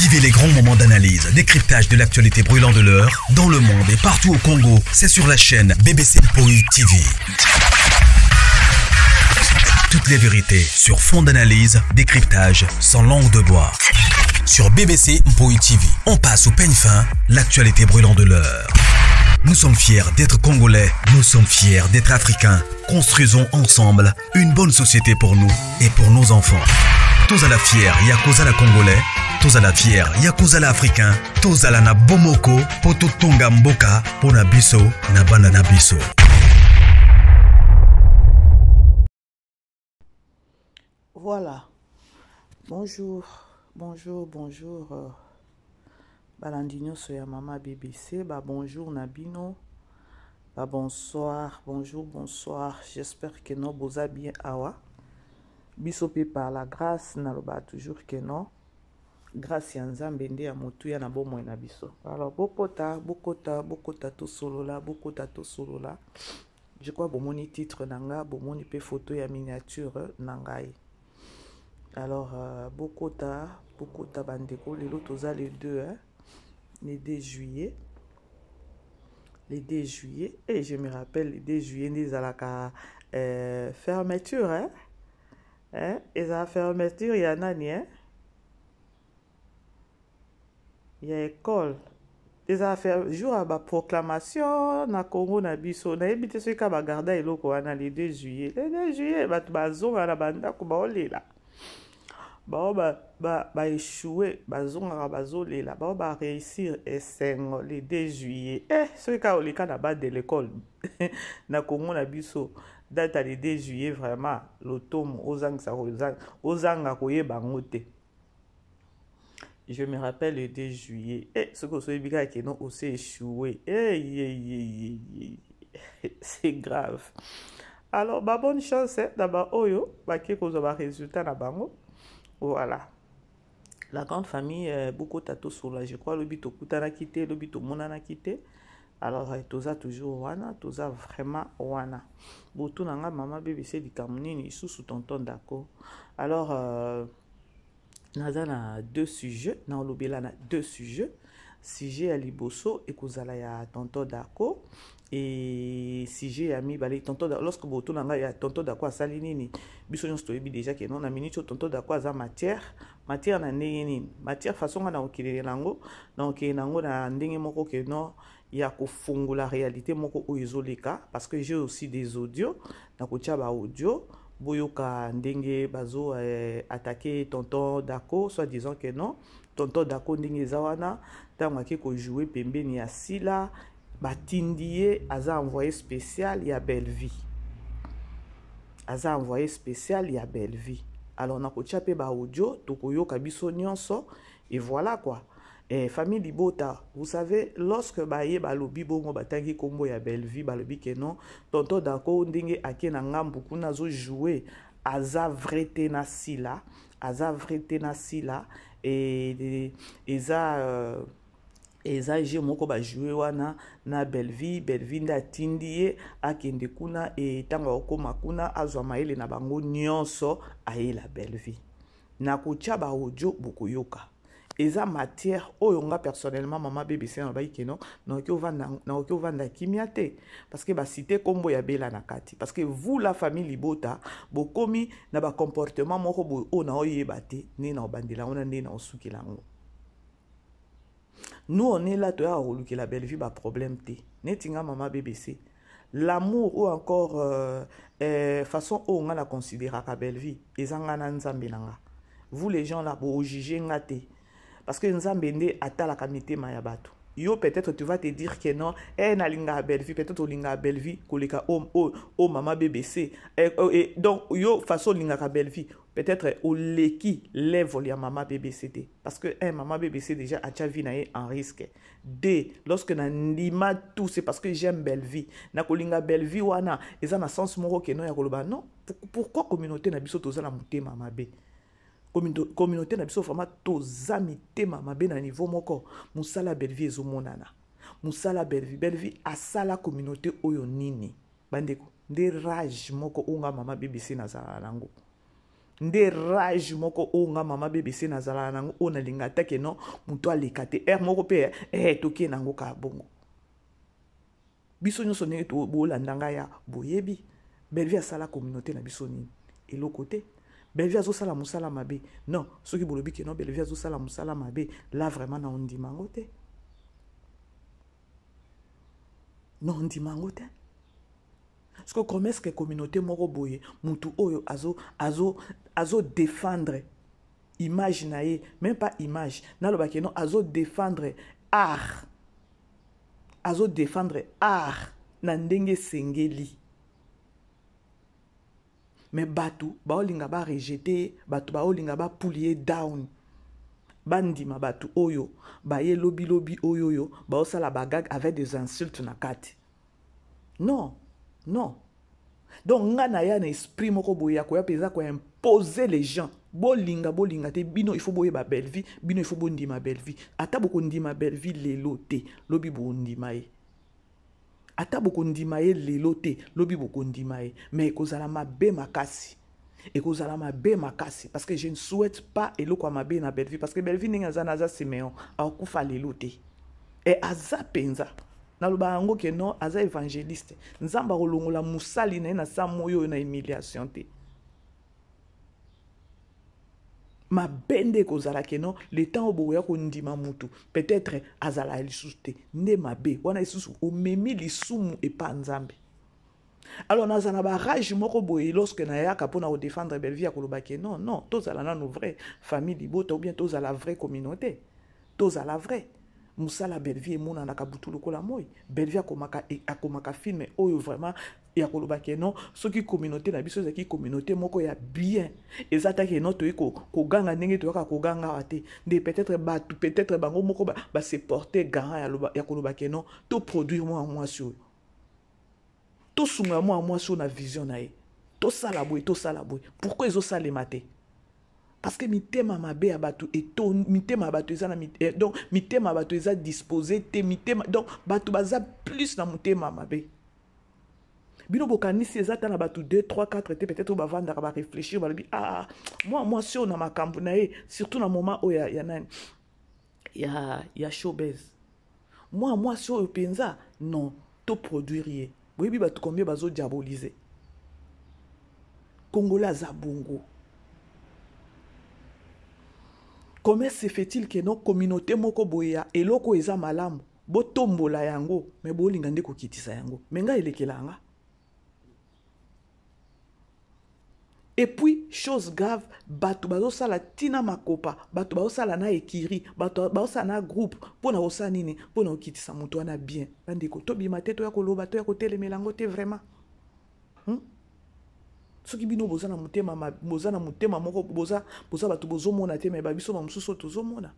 Vivez les grands moments d'analyse, décryptage de l'actualité brûlante de l'heure, dans le monde et partout au Congo. C'est sur la chaîne BBC Mpoï TV. Toutes les vérités sur fond d'analyse, décryptage, sans langue de bois. Sur BBC Mpoï TV, on passe au peigne fin, l'actualité brûlante de l'heure. Nous sommes fiers d'être Congolais, nous sommes fiers d'être Africains. Construisons ensemble une bonne société pour nous et pour nos enfants. Tous à la fière, Yakozala Congolais. Tous à la fière, Yakozala Africain. Tous à la na Bomoko, Poto Tonga Mboka, Pona Biso, Nabana Nabiso. Voilà. Bonjour. Balandino soya mama BBC. Bonjour Nabino. Bonsoir. Bonsoir. J'espère que non, boza bien awa. Bisope par la grâce, naloba toujours que non. Grâce ya nzambe nde ya motu ya na bomo na biso. Alors bokota to solola. Je crois bomoni titre nanga, bomoni pe photo ya miniature nangai. Alors bokota bandeko lelo toza le 2 hein, le 2 juillet. Le 2 juillet et je me rappelle le 2 juillet des alaka fermeture hein. Et la fermeture, il y a nani, hein? Il y a école. Les affaires, jour à la proclamation, na Congo, na biso, na ebite ce ka bagarda eloko wana le 2 juillet. Le 2 juillet, bazonga na banda ko baolela. Ba échouer, bazonga bazolela, ba réussir esengo le 2 juillet. Ce ka olika na bas de l'école. Na Congo na biso. Date le 2 juillet, vraiment, l'automne, ozanga koyeba ngote. Je me rappelle le 2 juillet. Ce que ce biga qui non aussi échoué. C'est grave. Alors, bonne chance, d'abord, oyo, qui cause un résultat na bango. Voilà. La grande famille, beaucoup tato sur la, je crois, le bito kutana quitté, le bito monana quitté. Alors, toza toujours wana, toza vraiment wana. Boto nanga maman BBC di kamunini sous tonton dako. Alors, naza na 2 sujets, na olobela na 2 sujets. Sujet ya liboso et kozala ya tonton dako et sujet ya mibale tonton dako. Lorsque boto nanga ya tonton dako asali nini, biso nyonso toyebi déjà que non na minute tonton dako aza matière na ndenge nini. Matière façon na okilele nango, na ndenge moko que non. Il y a la réalité moko oizoleka parce que j'ai aussi des audios na kotia ba audio boyoka ndenge bazo attaquer tonton Dako soit disant que non tonton Dako ndenge zawana tango ki ko jouer pembeni ya sila batindie aza envoyé spécial ya belle vie alors na kotia pe ba audio tokoyoka biso nyonso et voilà quoi. Famille Libota, vous savez, lorsque baye balobi bongo batangi kombo ya Bellevue balobi que non, tonton Dako ndenge ake na ngambu kuna zo jouer aza vrete na sila et eza je moko ba jouer wana na Bellevue nda tindie akende kuna et tanga okoma kuna azwa maele na bango nyonso ayela Bellevue. Na kotia ba audio bokoyoka. Eza matière oyonga personnellement maman BBC na bayi keno na okyo vanda kimiate parce que ba cité kombo ya bela na kati parce que vous la famille Libota bokomi na ba comportement moko bo o na oyeba te ni na obandela ona ndi na osukila ngo. Nous on est là to ya oluki la belle vie ba problème te netinga maman BBC l'amour ou encore façon o nga na considérer ka belle vie ezanga na nzambe nanga. Vous les gens là bo juger ngate. Parce que Nzambe nde atala kamite mayabato. Yo peut-être tu vas te dire que non, na linga belle vie, peut-être o linga belle vie, koleka o mama BBC. Donc yo façon linga belle vie, peut-être o leki level ya mama BBC te. Parce que mama BBC déjà a vie na en risque. Lorsque na ndima tout c'est parce que j'aime belle vie. Na kolinga belle vie wana, eza na sens moko que non ya koloba non. Pourquoi communauté na biso toza la mutema mabe? Communauté na biso vraiment tozami tema mabe na niveau moko musala Bellevue ezomonana musala Bellevue asala communauté oyo nini bandeko nde rage moko onga mama BBC na zala nango nde rage moko o nga mama BBC nazala nango o nalinga take non muto aleka te moko pe toke nango ka bongo biso nyonso ndenge bolanda ngai ya boyebi Belleville asala communauté na biso nini eloko te Belleville azosala mosala mabe non soki bolobi ke non Belleville azosala mosala mabe là vraiment na ondima yango te non ondima yango te parce que comme est-ce que communauté moko boye mutu oyo azo défendre image na ye même pas image naloba ke non azo défendre art na ndenge sengeli mais batu baolinga ba rejeter batu baolinga ba puller down bandima batu oyo baye lobi oyo baosala bagag avec des insultes na kati non donc nga na ya na esprit moko boya ko ya peza ko imposer les gens bolinga te bino il faut boyeba Belleville bino il faut bondima Belleville ata boko ndima Belleville lelo te lobi bondima ye ata boko ndima ye lelo te lobi boko ndima ye mais ekozala mabe makasi parce que je ne souhaite pas eloko mabe na Belleville parce que Belleville ninga za Simeon akufa lelo te et aza penza naloba yango ke non aza évangéliste nzamba kolongola musali na ye na sa moyo na humiliation te mabende kozala ke non le temps oboya kondima mutu peut-être azala lisusu te nde mabe wana lisusu omemi lisumu epa nzambe alors nazana ba rage moko boye lorsque na yaka pona ko défendre Belleville akoloba ke non tozala na no vrai famille libota ou bien tozala vraie communauté tozala vrai musala Belleville mona na kabutu lokola moi Belleville akomaka film oyo vraiment ya koloba ke non soki communauté na biso ezaki communauté moko ya bien ezata ke non to ko ganga ndenge to ka ko ganga ate de peut-être bango moko ba se porter garant ya koloba ke non to produire moi sur to sunga moi sur na vision na ye to sala boy pourquoi ezo salema te parce que mitema mabe ya batu eto mitema batu eza na donc mitema batu eza disposé te mitema donc batu baza plus na mutema mabe bino bokanisi eza ta na batu 2 3 4 te peut-être ba vanda ba réfléchir ba bi moi sur na makambu na ye surtout na moment o ya nani ya showbiz moi sur penza non to produire boyebi batu combien bazo diaboliser Congolais za bongo. Comment se fait-il que nos communautés moko boya eloko eza malamu botombola yango me bolinga nde kokitisa yango menga elekelanga. Et puis chose grave bato bazo sala tina makopa bato bazo sala na ekiri bato bazo sala na groupe pona osa nini pona okitisa mutu wana bien bandeko to bima te to ya koloba to ya kotelemela ngo te vraiment soki bino boza na mutema moko boza bato bozomona te me babiso ba mususu tozomona.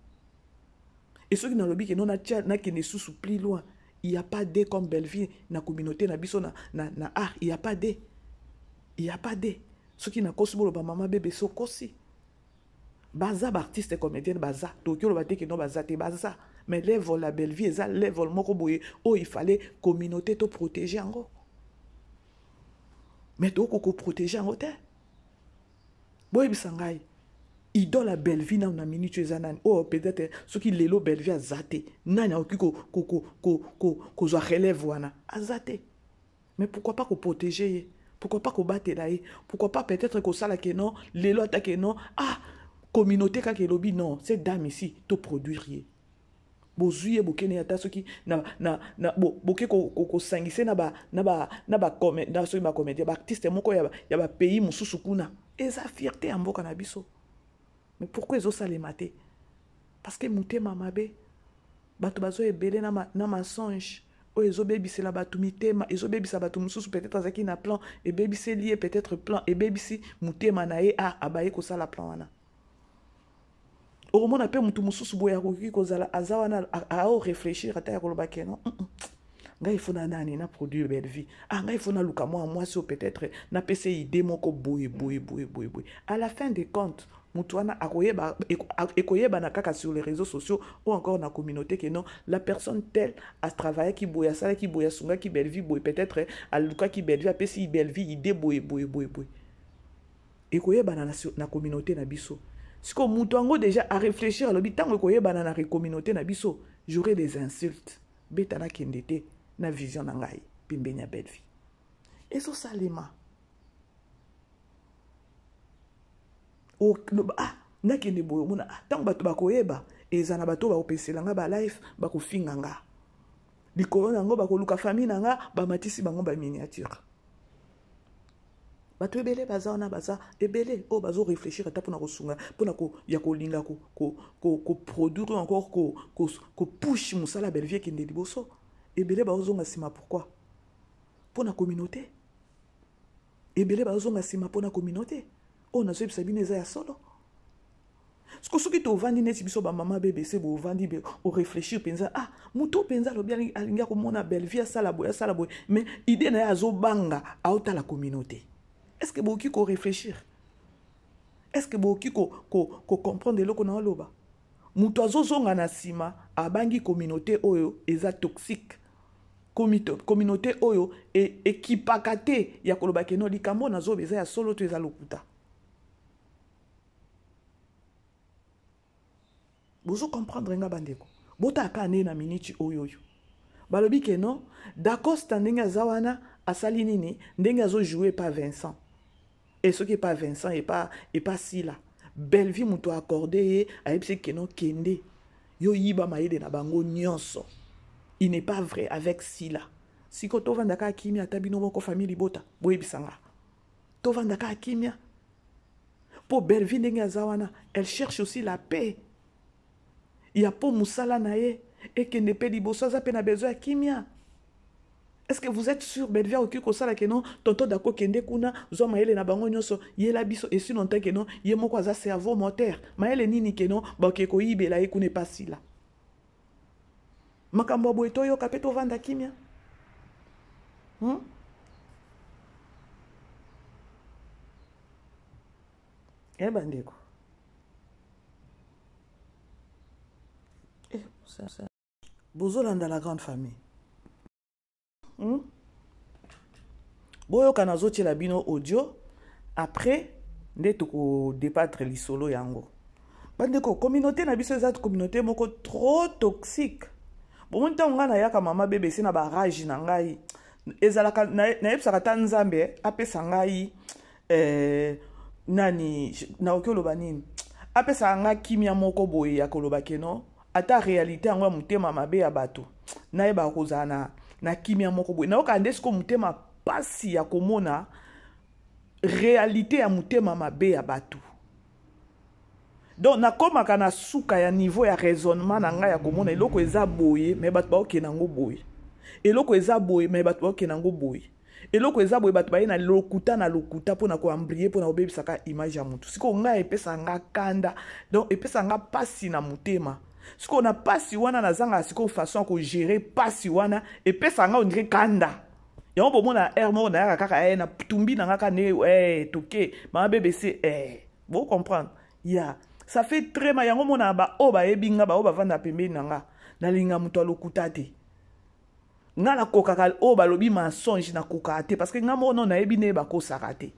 Et soki na lobi ke non na kene susu plus loin, il y a pas de comme Belleville na communauté na biso na art, il y a pas de soki na kosi bolo ba mama bébé so kosi baza ba artiste comédienne baza tokyo lo ba te ke non baza te baza mais level la Belleville eza level moko boye oh il fallait communauté to protéger ngo. Mais tu as protéger en hôtel. Boy bisangai. Idole la Belleville na minute zanan. Oh peut-être ce qui lelo Belleville a zaté. Nana oki ko zo relève wana. A zaté. Mais pourquoi pas ko protéger? Pourquoi pas ko battre là? Pourquoi pas peut-être ko sala ke non, lelo attaque non. Communauté ka ke lobi non, cette dame ici to produire. Bozuye bokene yata soki na boke ko sangise na ba soki ba comédien ba artiste moko ya ba pays mususu kuna eza fierté ya mboka na biso. Mais pourquoi ezo salemate? Parce que mutema mabe bato bazo ebele na mensonge o ezo bebisela bato mitema ezo bebisa bato mususu peut-être azaki na plan et bebise lié peut-être plan et bebisi mutema na ye abaye ko sala plan wana. Au moment où mutu mususu boya koki kozala azawana ao réfléchir ata ya koloba ke non nga il faut na nani na produire Belleville nga il faut na luka moi so peut-être na pese idée moko boye à la fin des comptes mutu wana akoyeba na kaka sur les réseaux sociaux ou encore na communauté que non la personne telle a travaillé qui boya sala qui boya sunga qui Belleville boye peut-être a luka qui Belleville a pese Belleville idée boye ekoyebana na communauté na biso. Siko mutu ango déjà à réfléchir alobi tango ekoyebana na communauté na biso, j'aurai des insultes. Beta na kendete na vision na ngai pembeni ya belle vie. Eso salema. Na kende boyo mona tango bato bakoyeba eza na bato bakopesela nga ba life bakofinga nga. Likolo nango bakoluka famille na nga bamatisi bango ba miniature. Bato ebele baza na baza ebele o bazo réfléchir ata pona kosunga pona ko ya kolinga ko produire encore ko push musala belle vie kende liboso ebele bazonga sima pourquoi pona communauté ebele bazonga sima pona communauté o nazo ebisa bino eza ya solo soki tovandi neti biso bamama BBC bovandi o réfléchir penza mutu penza lobi alinga komona belle vie asala boye mais idée na ya azobanga aota la communauté. Est-ce que beaucoup ko réfléchir? Est-ce que beaucoup ko comprendre loko na loba? Mutu azozonga na sima abangi communauté oyo eza toxique. Communauté oyo ekipakate ya koloba keno likambo nazo beza ya solo to eza lokuta. Bozo comprendre nga bandeko. Bota kane na miniti oyo. Balobi keno d'Acosta ndenge azawana asali nini ndenge azo jouer pas Vincent. Et ce qui est pas Vincent et pas Sila. Belle vie muto accordé a epse keno kende. Yo yiba maede na bango nyonso. Il n'est pas vrai avec Sila. Si ko tovandaka kimia tabino moko famille bota boyebisanga. Tovandaka kimia. Po belle vie ndenge azawana, elle cherche aussi la paix. Il y a pas musala nae et que ne peut liboso za pe na besoin kimia. Est-ce que vous êtes sûr Belvia oki ko sala ke non tonton dako kende kuna zo maele na bango nyonso yela biso et sinon tant que non ye moko za cerveau moteur maele nini ke non ba ke ko yibela e kune pasila makambo boy to yo kapeto vanda kimia bandeko ça bozolanda la grande famille. Boyo kanazo tela bino audio après nde toko débattre lisolo yango. Bandeko communauté na biso za communauté moko trop toxique. Bon monta ngana yaka mama BBC na ba rage na ngai. Ezalaka na epsaka tanzambe apesa ngai nani na okoloba nini. Apesa nga kimia moko boye ya koloba keno ata réalité yango mutema mabe ya bato. Na eba kozana na kimia moko boye na okande siko mutema pasi ya komona réalité ya mutema mabe ya bato. Donc na komaka na suka ya niveau ya raisonnement na nga ya komona eloko eza boye mais bato ba okena ngo boye. Eloko eza boye mais bato ba okena ngo boye. Eloko eza boye bato ba na lokuta pona ko ambrier pona obebisaka image ya mutu. Siko nga epesa nga kanda donc epesa nga pasi na mutema. Ce qu'on a pas si wana na zanga siko façon ko gérer pas si wana et pe sanga on dirait kanda ya on bomona hermo na kaka na tumbi na kaka ne toké ma BBC vous comprendre ya ça fait très mal yango mona ba oba ebinga ba oba vanda pembeni nanga na linga muto lokuta te nga la kokaka oba lobi mensonge na kokate parce que nga mono na ebine ba ko sakate.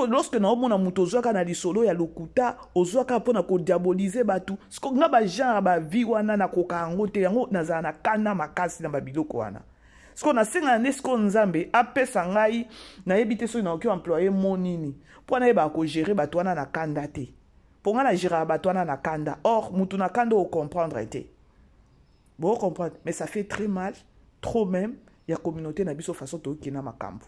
Lorsque na omona muto ozwaka na lisolo ya lokuta ozwaka pona ko diaboliser batu siko nga ba genre ba vie wana na koka yango te yango nazala na kana makasi na babiloko wana siko na senga na siko nzambe apesa ngai na yebite so na oki employer monini pona yeba ko gérer batu wana na kanda te ponga na gérer batu wana na kanda or mutu na kanda o comprendre te bon comprendre mais ça fait très mal trop même ya communauté na biso façon to kina makambo.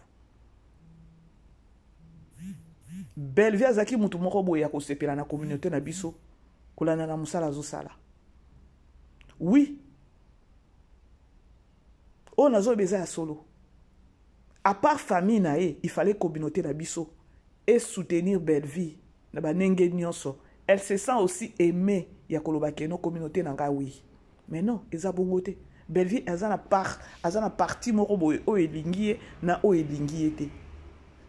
Belvia azaki mutu moko boye ya kosepela na communauté na biso kolana na musala zo sala. Oui. On nazo beza ya solo. À part famille na il fallait communauté na biso et soutenir Belvie na banenge nyonso. Elle se sent aussi aimée ya koloba keno communauté na nga oui. Mais non, eza bongote. Belvie azana parti moko boye o elingie na o elingie te.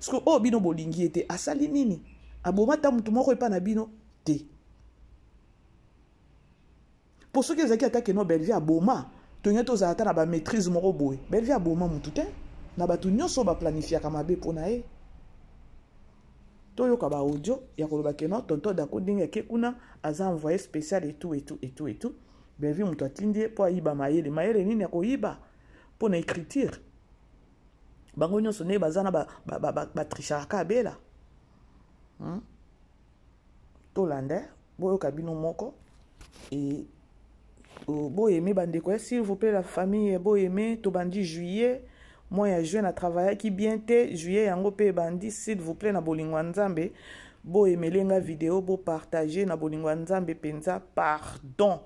Parce que bino bolingi ete asali nini abomata mutu moko epa na bino te. Pour ceux qui ezaki atake no Belvie aboma tonye to zata na ba maîtrise moko boye Belvie aboma mutu te na batu nyonso ba planifier ka mabe pona e. toyoka ba audio ya koloba ke non tonton Dako ndenge ke kuna aza envoyé spécial et tout. Belvi muto atindi po ayiba mayele nini ya koyiba po na écriture bango nyonso ne bazana ba tricharka abela tolanda boyoka bino moko et boyeme bandeko s'il vous plaît la famille boyeme to bandi juillet moi ya juin na travailler qui bien te juillet yango pe bandi s'il vous plaît na bolingo nzambe boyemelenga vidéo bo partager na bolingo nzambe penza pardon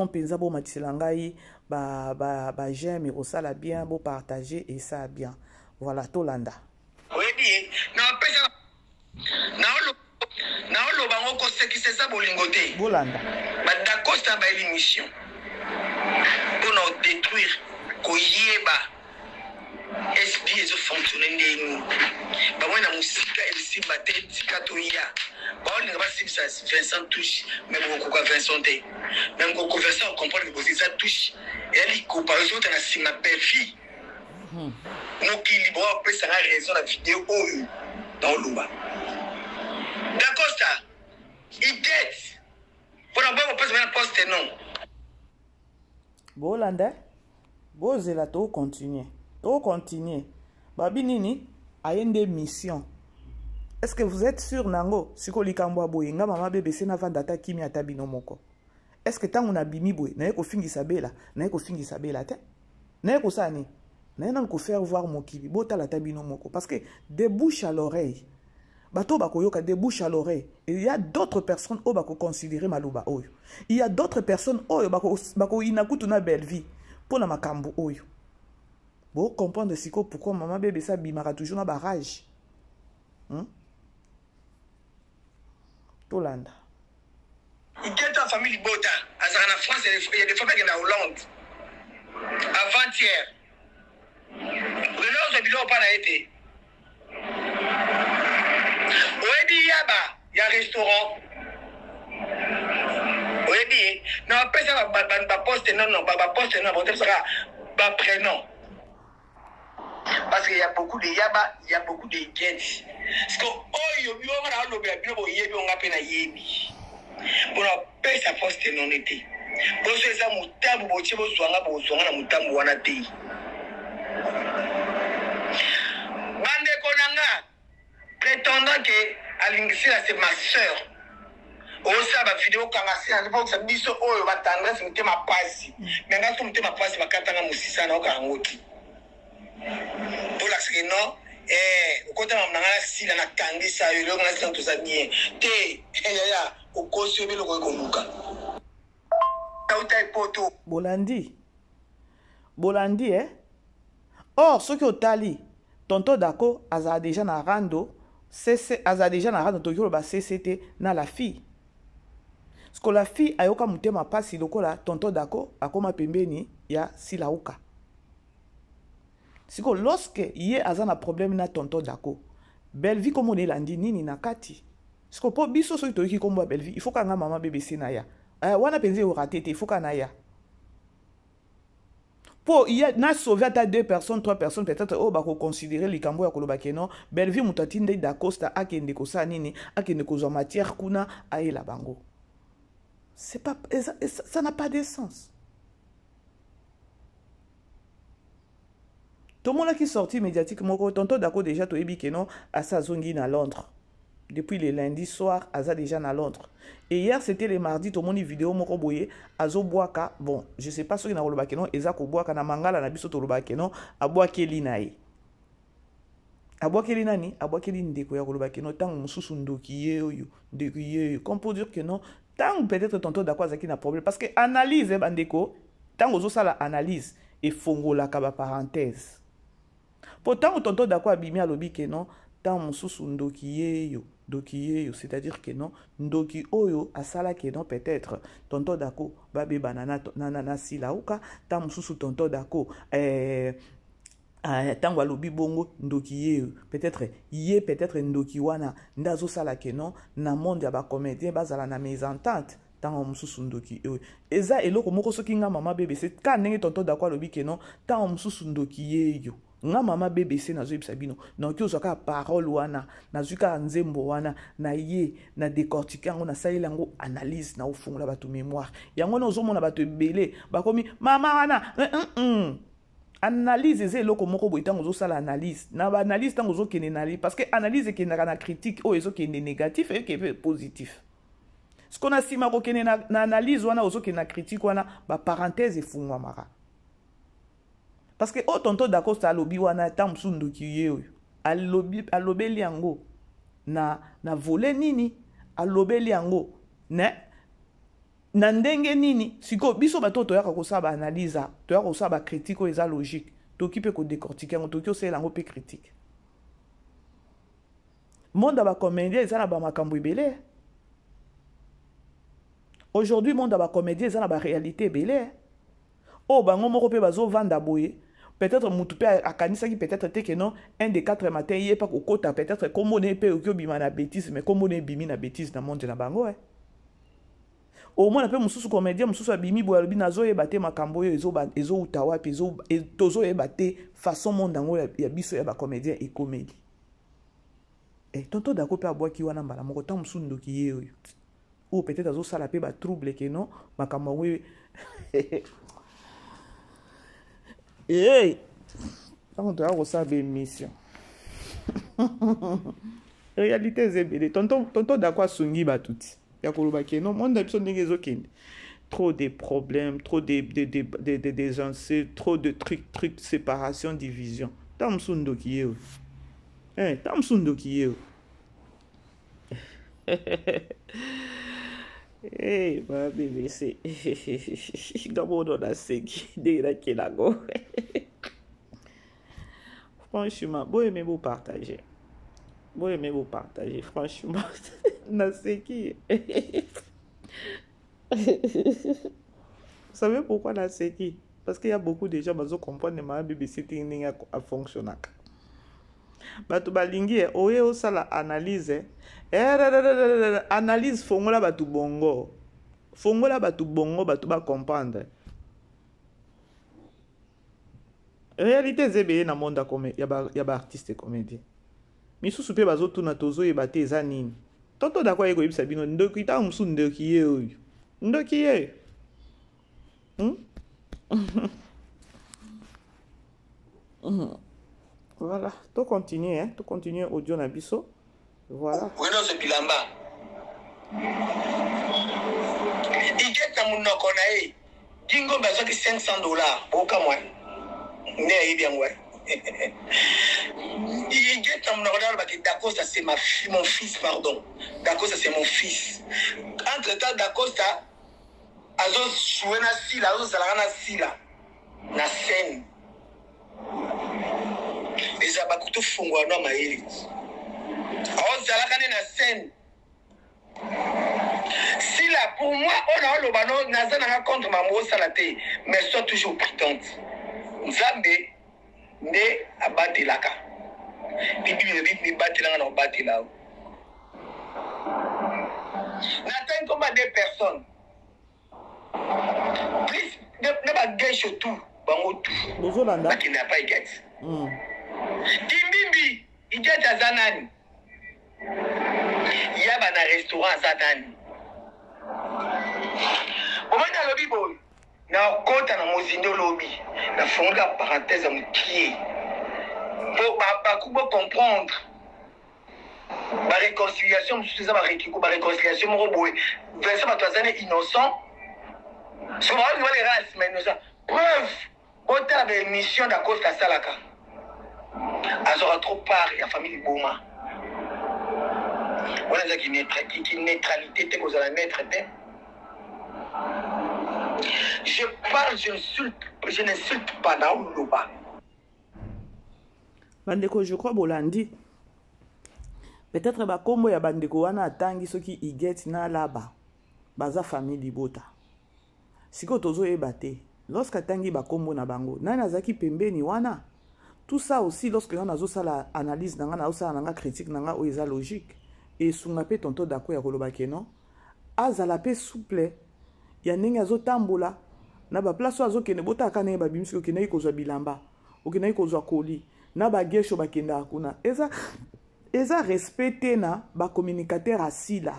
penza bo matisela ngai ba j'aime osala bien bo partager et ça bien voilà tolanda oui bien na pesa na olo bango ko sekise sa bolingo te bolanda ba dakosta ba émission pour nous détruire koyeba esprit zo fonctionner ndenu ba mwana musika elisi bateti katoya ba olinga ba sibisa Vincent touche mais beaucoup ka Vincent te même ko Vincent comprendre que ça touche et ali comparaison na sima Belfi mokili bo pesa na raison la vidéo oyo dans luba Dacosta il dette pour la bonne pesa na poste non bolanda bozela to continuer babi nini ayende mission. Est-ce que vous êtes sûr nango siko likambo boye nga mama BBC na vandata kimi atabino moko? Est-ce que tangu na bimi boye na ko fingisa bela te na ko sani na ko faire voir mokili bota la tabino moko parce que de bouche à l'oreille bato bakoyoka de bouche à l'oreille il y a d'autres personnes au bako considérer maluba oyo il y a d'autres personnes oyo bako inakutu na belle vie pour na makambo oyo bo comprendre siko pourquoi maman bébé ça bimaka toujours na barrage Tolanda il était en famille Bota en France il y a des fois qu'il est en Hollande avant-hier le nom de bilo pas été Oedi yaba ya restaurant Oedi non après ça ba poste non ba poste non ba sera ba prénom parce qu'il y a beaucoup de yaba il y a beaucoup de gens parce que oyo bio mara lo bia bio yebi on ngapena yebi bon après ça poste non été bon c'est ça mutambu bo chebo zwanga na mutambu wana te bande konanga prétendant que Alingisi c'est ma soeur. On sait la vidéo quand on a fait biso oyo batandra c'est ma pasi. Mais quand on ma pasi bakatanga musisa na okangoti. Pour la que non quand on a si la kangisa yo ngana sent tout ça bien. Te ya o kosi belo ko komuka. Tautai poto. Bolandi Or ce que otali tonton Dako aza déjà na rando aza déjà na rando tokyo ba CCT na la fille. Parce que la fille ayoka mutema pasi lokola tonton Dako akoma pembeni ya silauka. Siko lorsque yé aza na problème na tonton Dako, belle vie comme on elandi nini na kati. Siko po biso so toyoki komba belle vie, il faut ka nga mama BBC na ya. Wana penze o raté te, il faut ka na ya. Pour il y a na sauvé à 2 personnes 3 personnes peut-être oh bako considérer les cambo ya koloba keno belle vie mutatinde Dacosta akende ko sa nini akende ko zo matière kuna aela bango. C'est pas ça n'a pas de sens. Tout le monde qui sorti médiatiquement tonton Dako déjà to ebi keno à sa zongi na Londres. Depuis le lundi soir, Aza déjà à Londres. Et hier, c'était le mardi, tout le monde vidéo moko boye, Azo boaka. Bon, je sais pas ce qu'il y a dans le Eza ko boaka na mangala na biso to lobakeno, aboakeli nae. Aboakeli nani, aboakeli ndeko ya kolobakeno tang mususu ndoki yeyo, ndoki yeyo. Comme pour dire que non, tant peut-être tonton Dako azaki na problème parce que analyse bandeko, tant ozo sala analyse et fongola kaba parenthèse. Pourtant tonton Dako abimi alobi que non, tant mususu ndoki yeyo. C'est-à-dire que non, ndoki oyo asala que non peut-être tonton Dako babe banana nana silauka ta mususu tonton Dako tango alobi bongo ndoki peut-être ndoki wana ndazo sala que non na monde ya ba comédien bazala na mésentente tango mususu ndoki oyo eza eloko moko soki nga mama BBC ka ndenge tonton Dako alobi que non tango mususu ndoki yeyo nga mama BBC na zoyebisa bino na ki ozwaka parole wana na zuka nzembo wana na ye na décortiquer yango na salela yango analyse na ofungola bato mémoire yango na ozomona bato ebele bakomi mama wana analyse eza eloko moko boye ntango ozosala analyse na baanalyse ntango ozokende na parce que analyse ekendaka na critique oyo ezokende négatif eyokende positif siko na nsima kokende na analyse wana ozokende na critique wana baparenthèse efungwamaka parce que o tonto Dacosta alobi wana ta mosusu ndoki ye oyo alobeli yango na vole nini alobeli yango na ndenge nini siko biso bato toyaka kosala baanalyse toyaka kosala bacritique oyo eza logique toki mpe kodécortique yango toki osala yango mpe critique monde ya bacomédien eza na bamakambo ebele aujourd'hui monde ya bacomédien eza na baréalité ebele oyo bango moko mpe bazovanda boye peut-être mutu pe akanisaki peut-être te que non un des 4 matin ye pa kokota peut-être kombo ne pe okobima na bêtise mais kombo ne bimi na bêtise na monde na bango au moins pe mususu comédien mususu abimi boya lobi nazoyeba te makambo oyo ezouta wapi tozoyeba te façon monde yango ya biso ya bacomédien ekomeli tonto dako pe abwaki wana mbala moko ta mususu ndoki ye oyo ou peut-être azosala pe batrouble ke non makambo yango hey, on doit recevoir des missions. Réalité c'est tonton d'accord sungi batuti. Ya koloba ke non monde biso ndenge ezokende. Trop de problèmes, trop des enjeux, trop de trucs séparation, division. Tamsundo kiyo. Tamsundo kiyo. Hey, ma BBC. Gamono na seki de Kelago. Franchement, vous aimez vous partager. Vous aimez vous partager, franchement. Na seki. Vous savez pourquoi na seki? Parce qu'il y a beaucoup de gens qui comprennent que ma BBC a fonctionné. Batu balingi oye osala analyse analyse fongola batu bongo batu ba comprendre réalité zebe na monde comme ya ba artiste comédien misusu pe bazotuna tozo yebate eza nini toto da kwa yeko yebisa bino ndoki ta musu ndoki ye oyo ndoki ye Voilà, tout continue audio na biso. Voilà. Oui, non, c'est bilamba. Igeta munoko na e. Kingo bazo ki $500. Boka moi. Ne ayi bien moi. Igeta munoko na ba ki Dacosta c'est mon fils pardon. Dacosta c'est mon fils. Entre-temps Dacosta azo jouer na sila, azo sala na sila. Na scène. Les abakuto fungwa no maili. Ozala kane na scène. Si là pour moi on a le ballon naza na contre ma mo salate mais sois toujours prudente. Nzambe ne abate laka. Bibi ne bate langa na bate là. N'atteint comme des personnes. Plus ne pas gâcher tout. Bango tout. Bozolanda. Qui n'a pas gâché. Kimbimbi, Igeti Zanani. Yaba na restaurant Zanani. Omana lobby boy. Na kota na mozindo lobby. Na fonga parenthèse à mon pied. Pour ba comprendre. Ma réconciliation, je sais ma réconciliation, mon boy. Verset ma toisane innocent. Souvent, on voit les races, mais innocent. Preuve. Autant de mission d'Acosta Salaka. Azora trop part et la famille Boma. On a dit neutralité, t'es qu'on a mettre. Je parle, je n'insulte pas Naoulouba. Bandeko, je crois Bolandi. Peut-être ba kombo ya bandeko wana atangi soki igeti na laba. Baza famille Libota. Siko tozo ebate. Lorsque tangi ba kombo na bango, nani azaki pembeni wana. Tout ça aussi, lorsque on a la analyse, on a la critique, on a la logique. Et si on a tonto dako ya kolobake non, azala pe souple, ya nenga zo tambola, na ba place azo kene bota kane ba bimisi ko kene ko zo bilamba. okendaki kozwa koli na bagesho bakendaka kuna eza respecte na bacommunicateur asila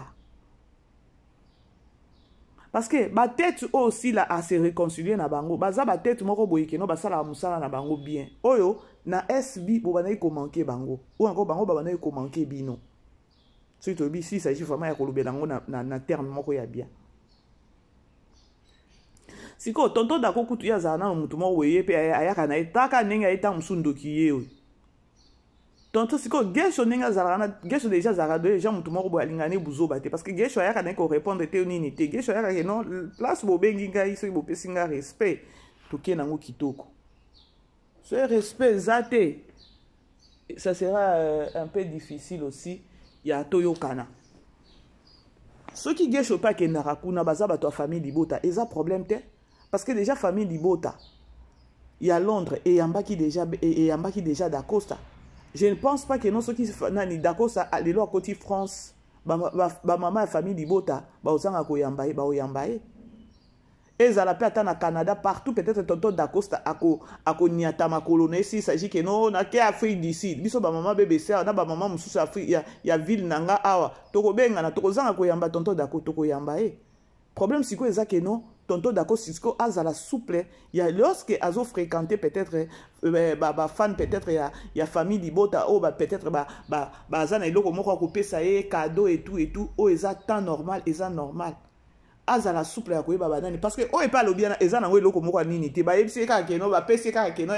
parce que batete oyo osila ase réconcilier na bango baza batete moko boye keno basalaka mosala na bango bien oyo na SB bobandaki komanke bango oyo encore bango babandaki komanke bino soki toyebi si s'agit vraiment ya kolobela yango na terme moko ya bien sikoyo tonton dako kutu ye azala nano motu moko boye ye mpe ayaka na ye taka ndenge aye ntango mosusu ndoki ye oyo tonton sikoyo gesho ndenge azalaka na gesho deja azalaka deja motu moko boye alingani buzoba te parce que gesho ayaka na ye korépondre te nini te gesho ayaka ke non place bobengi ngai soki bopesi ngai respect tokie nango kitoko soki respect eza te ça sera un peu difficile aussi ya toyokana soki gesho mpe akendaka kuna baza bato ya famille libota eza problème te parce que déjà famille libota ya Londres eyambaki déjà d'Acosta. Je ne pense pas que non soki nani d'Acosta lelo akoti France ba mama ya famille libota ba osanga koyamba ye ba oyamba ye ezala pe ata na Canada partout peut-être tonton d'Acosta ako niata makolo na si s'agit que non na ke Afrique du Sud biso ba mama BBC na ba mama mususu Afrique ya ville nanga awa tokobenga na tokozanga koyamba tonton d'Acosta tokoyamba ye problème siko eza que non tonton dako Cisco azala souple ya lorsque azo fréquenter peut-être fan peut-être ya famille libota o peut-être azana eloko moko akopesa ye cadeau et tout o eza temps normal eza normal azala souple ya koyeba banani parce que o epa lobi na eza nango eloko moko nini te bayebisi kaka keno bapesi kaka keno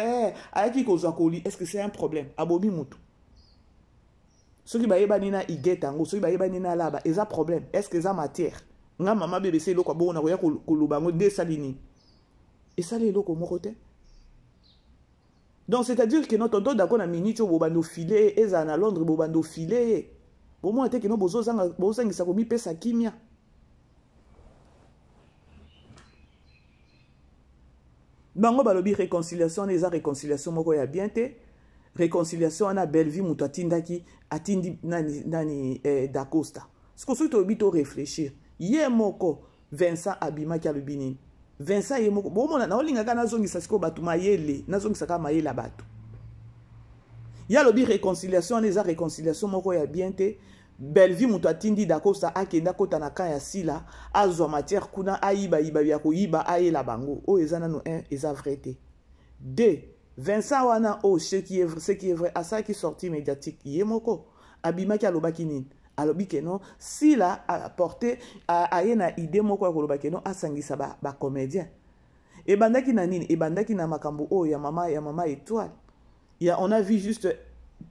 ayaki kozwa koli est-ce que c'est un problème abomi mutu soki bayebani na igeta ngo soki bayebani na laba eza problème est-ce que eza matière nga mama BBC eloko bongo na koya koloba ngo de salini esali eloko moko te donc c'est-à-dire que notre tonton dako na minute bobando filer eza na Londres bobando filer bomo ate que no bozozanga bozangisa ko mipesa kimia bango balobi réconciliation eza réconciliation moko ya bien te réconciliation ana Bellevue muto atindi nani d'Acosta ce que tu to réfléchir ye moko Vincent abimaki alobi nini Vincent ye moko bomona na olingaka nazongisa siko bato mayele nazongisaka mayele bato ya lobi réconciliation eza réconciliation moko ya bien te Bellevue muto atindi d'Acosta akenda kota na kan ya sila azwa matière kuna ayiba ya koyiba ayela bango o eza nano un eza vrai te deux Vincent wana o ce qui est vrai à ça qui sorti médiatique ye moko abimaki alobaki nini alobi que non si la apporté a une idée moko ya koloba que non asangisa ba comédien et bandaki na nini et bandaki na makambo o ya mama étoile ya on a vu juste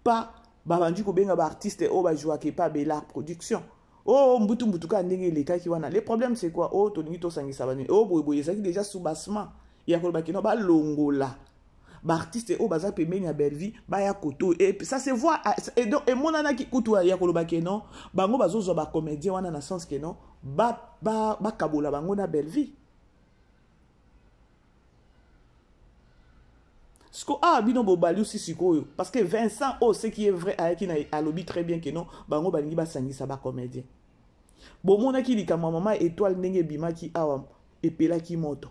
pas babandi ko benga ba artiste o ba jouer ke pas Bella production oh mbutu ka ndenge lekaki wana le problème c'est quoi oh to ningi to sangisa bani oh boye ça qui déjà sous bassement ya koloba que non ba longola ba artiste o baza pembeni ya Bellevue ba ya koto et ça se voit et donc et monana ki kutu ya koloba ke non bango bazozo ba comédien wana na sens que non ba kabola bango na Bellevue sko bino bobali aussi sikoyo parce que Vincent o ce qui est vrai ayaki na alobi très bien que non bango balingi basangisa ba comédien bomona ki likama mama étoile ndenge bimaki awa epelaki moto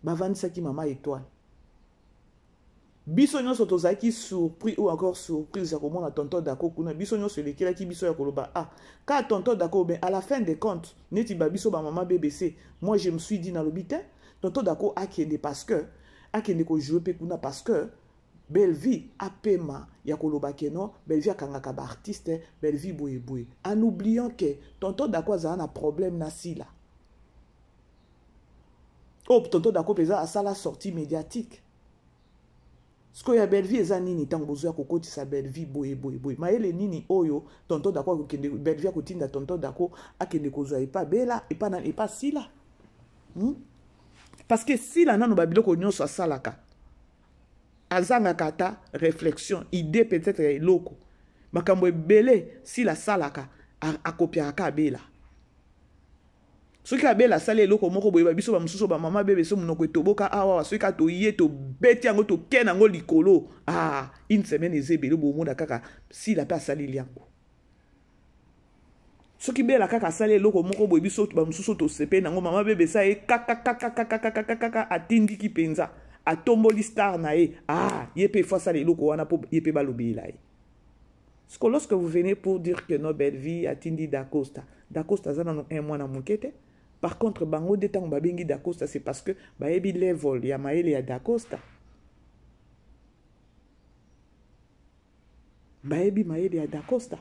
bavanisaki mama étoile biso nyonso tozaki surpris ou encore surprise ya komona tonton dako kuna biso nyonso elekelaki biso ya koloba ka tonton dako ben à la fin des comptes neti ba biso ba mama BBC moi je me suis dit na lobitin tonton dako akende parce que akende ko jouer pe kuna parce que Bellevue apema ya koloba keno Bellevue akangaka ba artiste Bellevue boye en oubliant que tonton dako a un problème na sila tonton dako pesa asala sortie médiatique ce que ya Bellevue eza nini tango bozoya kokotisa Bellevue boye mayele nini oyo tonton dako akokende Bellevue akotinda tonton dako akende kozwa epa Bella epa sila parce que sila nano babiloko nyonso asalaka azangaka ata réflexion idée peut-être eloko makambo ebele sila salaka akopiaka Bella soki Bella sala eloko moko boye biso ba mususu ba mama BBC munoko etoboka awa soki ka toye to beti yango to kena ngo likolo une semaine ezebele bomona kaka sila pe asali liango soki Bella kaka sala eloko moko boye biso ba mususu to sepe nango mama BBC e kaka atindi ki penza atomboli star na ye, ah, yepe fois ça les loko wana po yepe balobi la. Parce que lorsque vous venez pour dire que no belle vie atindi d'Acosta, d'Acosta ça dans un mois na mukete. Par contre, bango de temps babengi d'Acosta c'est parce que ba yebi level ya maele ya d'Acosta. Ba yebi maele ya d'Acosta.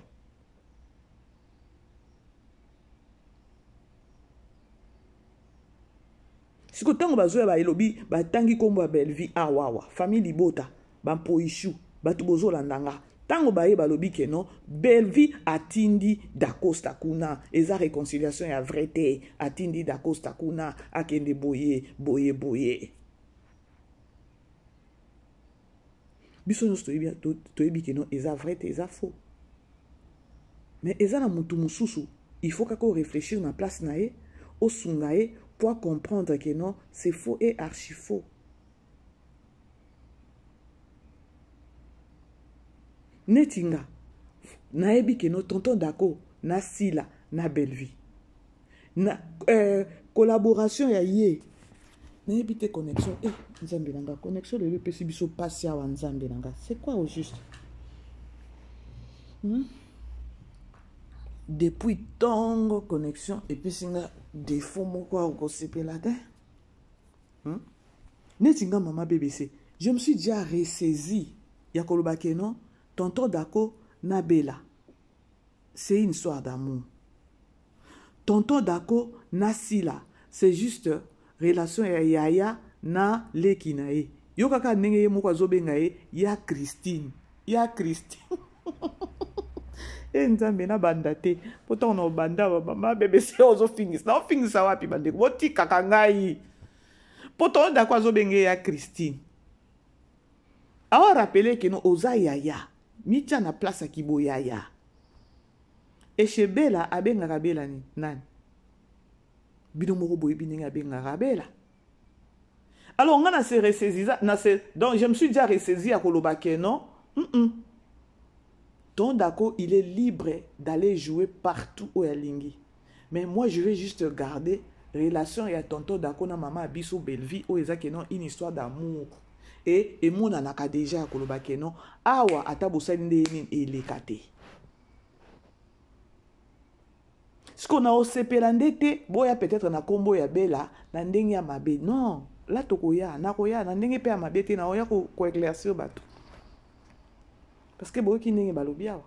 Si ko tango bazoya ba elobi ba tangi kombo belle vie awawa famille libota ba poishu ba tubozo landanga tango ba ye balobi ke non belle vie atindi d'Acosta kuna eza réconciliation ya vrai te atindi d'Acosta kuna akende boye biso nyonso toyebi ke non eza vrai te eza faux mais eza na mutu mususu il faut kako réfléchir na place na ye osunga ye pour comprendre que non, c'est faux et archi faux. Netinga, naebi que non, tonton Dako, na sila, na belle vie. Na collaboration ya ye. Naebi te connexion. Nzambe nanga, connexion le pesi biso passi à Nzambe nanga. C'est quoi au juste? Depuis tant connexion et puis singa défaut moko au sepela te netinga mama BBC je me suis déjà ressaisi ya koloba ke non tonton Dako na Bella c'est une histoire d'amour tonton Dako na Sila c'est juste relation ya Yaya na leki na ye yo kaka ndenge ye moko azobenga ye ya Christine Nzambe na banda te pourtant on banda mama BBC ozo fingisa wapi bande woti kakangai pourtant Dako azobenge ya Christine awa rappeler que no oza Yaya mitia na place akibo Yaya et chez Bella abenga Bella ni nani bino moko boye binenga abenga Bella alors on a se ressaisi donc je me suis déjà ressaisi à koloba ke non Ton Dako, il est libre d'aller jouer partout où il lingi. Mais moi, je vais juste garder relation et à tonton Dako na maman Abisso Bellevie où ils ont une histoire d'amour. Et mon anaka déjà koloba kenon awa atabusa ndeni elekate. Ce qu'on a au sepelandete, boya peut-être na kombo ya Bella na ndenge ya mabe. Non, là tokoya na koya na ndenge pe ya mabe te na oya ko éclaircir bato. Parce que beaucoup qui n'est pas bien.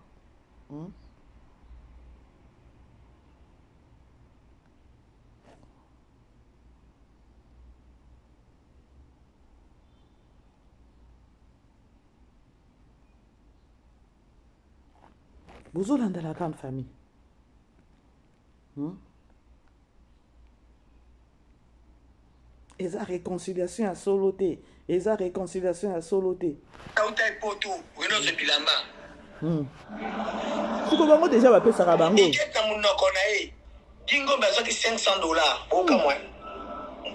Vous êtes dans la grande famille. Et la réconciliation à soloté. Et la réconciliation à soloté. Si vous avez déjà appelé ça Rabango. Dingo bazaki $500. Oka mwa.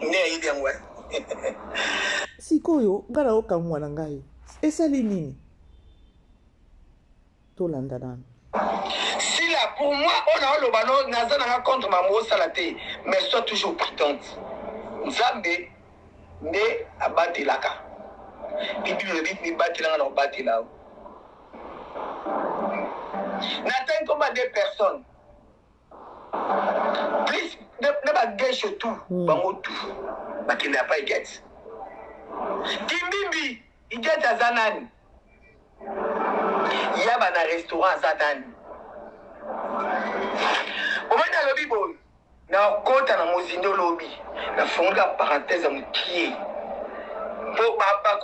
Ne yidi ngwa. Sikoyo ngala oka mwa na ngai. Esali nini? To landa dan. Si là pour moi on a le ballon nazana contre ma mo salate mais sois toujours partante. Nzambe ne abati laka. Bibi le bit ni bati langa no bati là. N'atteint comme des personnes. Plus ne pas gâcher tout. Bango tout. Parce qu'il n'a pas été. Kimbibi, il y a des anani. Il y a un restaurant à Zadani. Au moment de lobby boy, na kota na mozindo lobby, na fonga parenthèse à mon pied.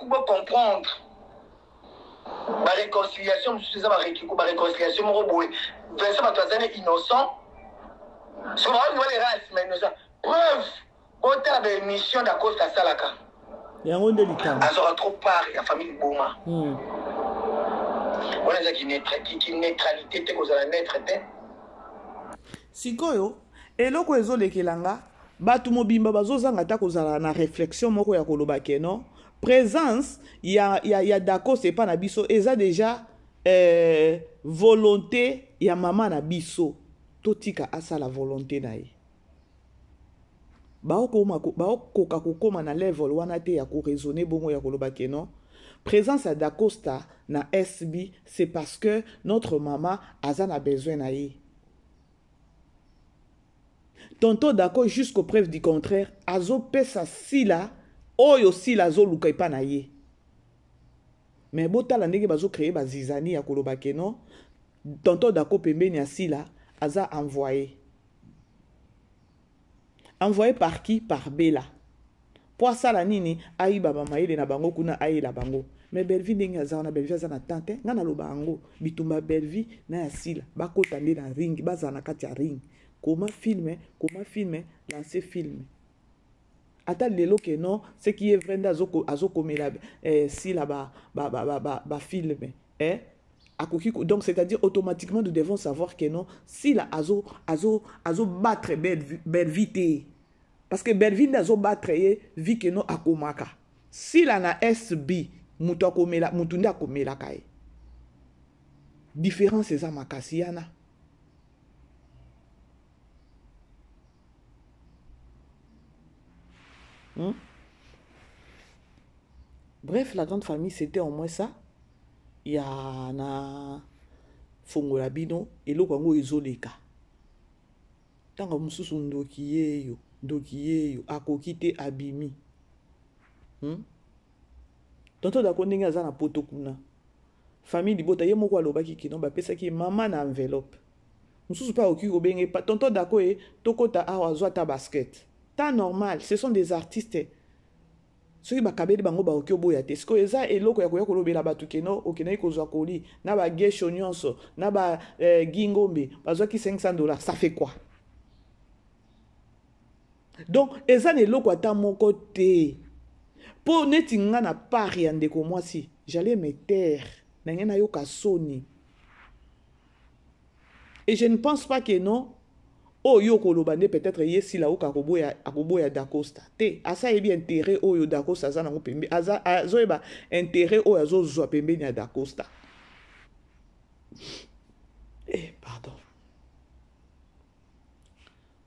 Pour comprendre. Ma réconciliation, je suis ma réconciliation, mon robot. Vincent Matoisane est innocent. Ce moment où les races, mais innocent. Preuve, autant de mission d'Acosta Salaka. Il y a un délicat. Elle sera trop part, la famille Bouma. On a dit qu'il neutralité, t'es qu'on a naître. Sikoyo, et là, quand ils ont les Kelanga, batu mobimba bazozanga ta kozala na réflexion moko ya koloba keno. Présence, il y a d'accord, c'est pas nabiso. Et ça déjà volonté, il y a maman nabiso. Totika a ça la volonté naïe. baokoka kokoma na level wana te ya koraisonner bongo ya koloba ke non présence à Dacosta na SB c'est parce que notre maman aza na besoin na ye. Tonton d'accord jusqu'aux preuves du contraire azo pesa sila oyo sila azo luka epa na ye. Mais botala ndenge bazo créer bazizani ya koloba ke non tonton d'accord pembeni ya sila aza envoyé par qui? Par Bella. Pour ça la nini ayi baba maile na bango kuna ayi la bango. Mais Belvi ndenge azana Belvi azana tante ngana lo bango bitumba Belvi na ya sila bakota nde na ring bazana kati ya ring. Comment filmer lancer film. Ata lelo que non ce qui est vrai azo komela sila ba film donc c'est-à-dire automatiquement nous devons savoir que non si la azo battre Belvi parce que Belvi n'azo battre vi que non akomaka si la na SB mutu akomela mutu nda akomela kai différence eza makasi yana. Bref, la grande famille c'était au moins ça. Il y a na fongola bino eloko yango ezoleka tanga mususu ndoki yeyo akoki te abimi tonto dako ndenge aza na poto kuna famille libota ye moko alobaki kino bapesaki mama na enveloppe mususu pa oki kobenge pa tonto dako tokota awa azwa ta basket ta normal ce sont des artistes. Soki bakabeli bango baoki oboya te siko eza eloko ya koya kolobela batu keno okena ikozwa koli na ba gesho nyonso na ba gingombe bazwaki $500 ça fait quoi? Donc eza eloko ata moko te po neti nga na pari ya ndeko mwasi j'allais me taire na ngena yoka soni et je ne pense pas que non oyo kolobande peut-être yesi la oka akoboya Dacosta te asa yebi intérêt oyo Dacosta za nango pembe azoyeba intérêt oyo azozwa pembeni ya Dacosta. Pardon.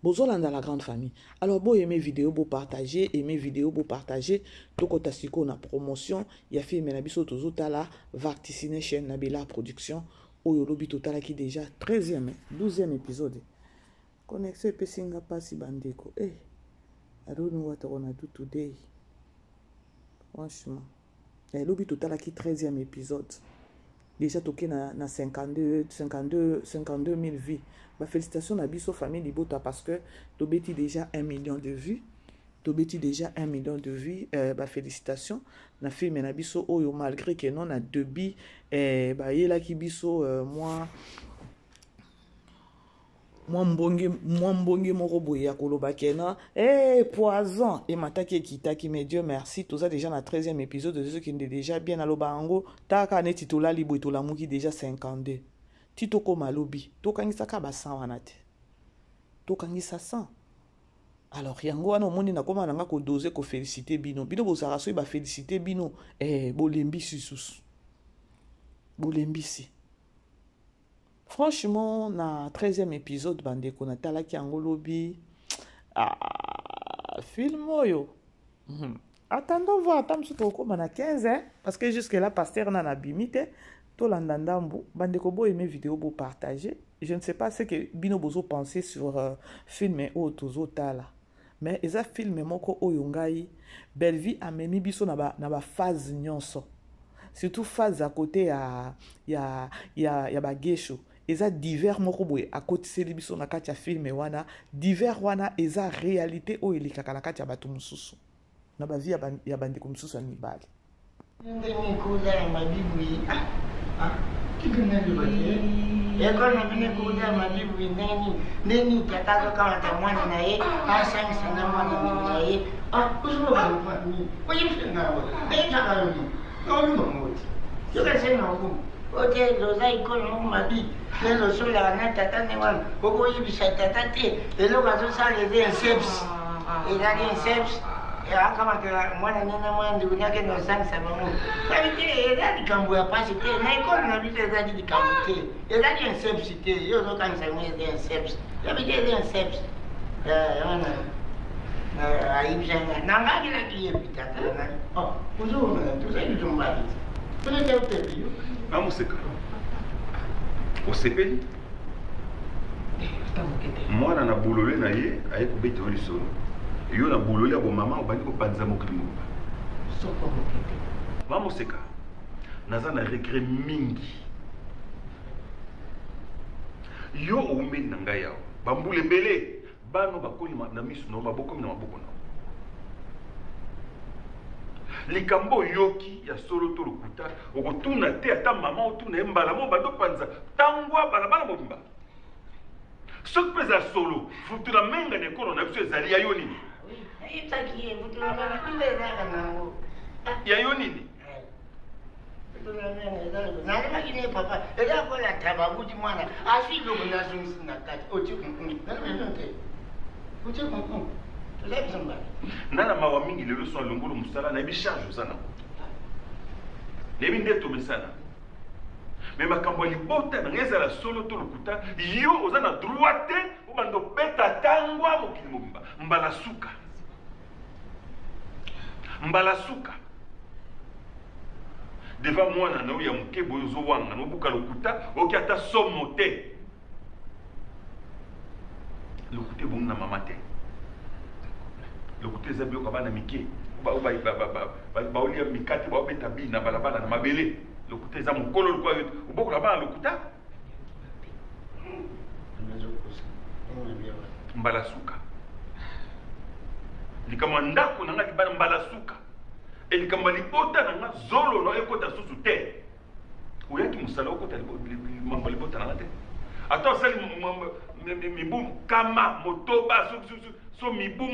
Bozolanda la grande famille. Alors bo aimer vidéo bo partager tokota siko na promotion ya film na biso tozotala Varticine chaîne na Bella production oyo lobi totala ki déjà 12e épisode. Connexion epesinga pasi bandeko. I don't know what I wanna do today. Franchement. Lobi total qui 13e épisode. Déjà toqué na 52 000 vues. Bah félicitations à biso famille Libota parce que tobeti déjà 1 million de vues. Bah félicitations. Na film na biso oyo malgré que non na debi bah yela ki biso moi mbongi moko boye ya koloba kena poison et mataki kitaki mais Dieu merci tout ça déjà na 13e épisode de ceux qui est déjà bien à lobango taka ne titola libo to la muki déjà 52 titoko malobi to kangisa ka ba 100 wana te to kangisa 100 alors yango wana omoni na koma nanga ko doser ko féliciter bino bozara so ba féliciter bino bolembi susu bolembisi. Franchement, na 13e épisode, bandeko na talaki angolobi film oyo. Attendons voir tam suto koma na 15 parce que jusque là pasteur na bimite to landandambu bandeko bo aimer vidéo bo partager. Je ne sais pas ce que bino bozo penser sur film o tozo tala. Mais eza film moko oyo ngai Belvi amemi biso na ba phase nyonso. Surtout phase à côté ya ba gesho. Eza divers moko boye à côté seli biso na kati ya film wana divers wana eza réalité o elikaka na kati ya batu mususu na ba vie ya bandeko mususu ya mibali. Ndeni kuza ya mabibwi kipenda ndio basi yako na bine kuza mabibwi neni utakazo kama tamwani na yeye asami sana mwana na yeye kusema kwa nini wewe nao ndio takalo ndio mmoja sio sema huko ote loza ikono mabi lelo sola na tata ne wan koko yibisa tata te lelo kazo sale de inseps ila de inseps ya kama kwa mwana nene mwana ndugu yake no sansa mamu kabite ila dikambu ya pasi te na ikono na bite za dikambu te ila de inseps te yo no kanisa mwe de inseps ya bite de inseps ya wana na aibisanga nanga kila kiyepita kana uzoona tuzaidi tumbali tulete upepi yo Amuseka osepeli mwana na bulole na ye aye kobeta yo lisolo yo na bulole ya bomama obandi kopanza mokili mobimba soko mokete Amuseka naza na regret mingi yo oumeli na ngai awa bambula ebele bano bakoli na miso na babokomi na maboko na likambo yoki ya solo to lokuta okotuna te ata mama otuna ye mbala mo bando panza tangwa balabala mobimba soki mpe eza solo futula menga na ekolo na biso ezali ya yo nini ya yo nini nalibaki ne papa eza kola tababuti mwana asilo bunazungisi na kati oti oti nana mawa mingi lelo so alongolo musala na yebi charge oza nango nayebi nde tomesana me makambo ya libota nanga ezala solo to lokuta yo oza na droit te obanda obeta tangwa mokili mobimba mbala suka devant mwana na oyo ya moke boye ozowanga na obuka lokuta oki ata somo te lokuta ebongi na mama te lokuta eza biloko bana mike baolia mikate baobeta bi na balabala na mabele lokuta eza mokolo lokwa yo obokola bana lokuta mbala suka likambo ndako na nga libana mbala suka elikambo libota na nga zolo no ekota susu te oyaki mosala okota mambo libota na nga te ata osali mibu kama motoba so mibu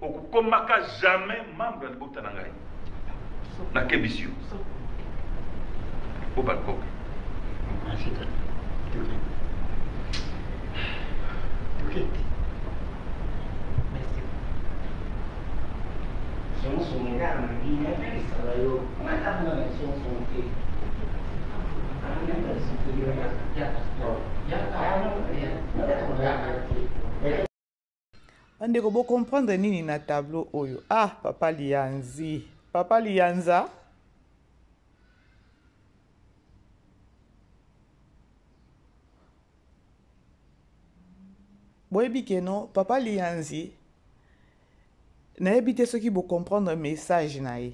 okokomaka jamais membre ya libota na ngai nakebisi yo obalkoke bandeko bocomprendre nini na tableau oyo papa lianza boyebi ke no papa lianzi nayebi te soki bocomprendre message na ye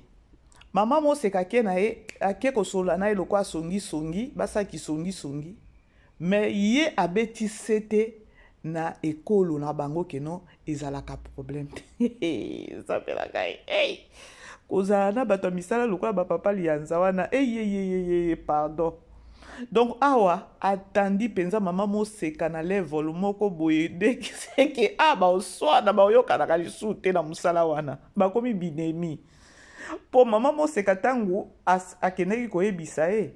mama moseka ke na ye ake kosolola na ye lokwa asongisongi basaki songisongi me ye abetisi te na ekolo na bango keno ezalaka problème ezapelaka ye kozala na bato ya misala lokola bapapa lianza wana pardon donc awa atandi mpenza mama moseka na level moko boye dekiseke baoswana baoyokanaka lisusu te na mosala wana bakomi binemi mpo mama moseka ntango akendeki koyebisa ye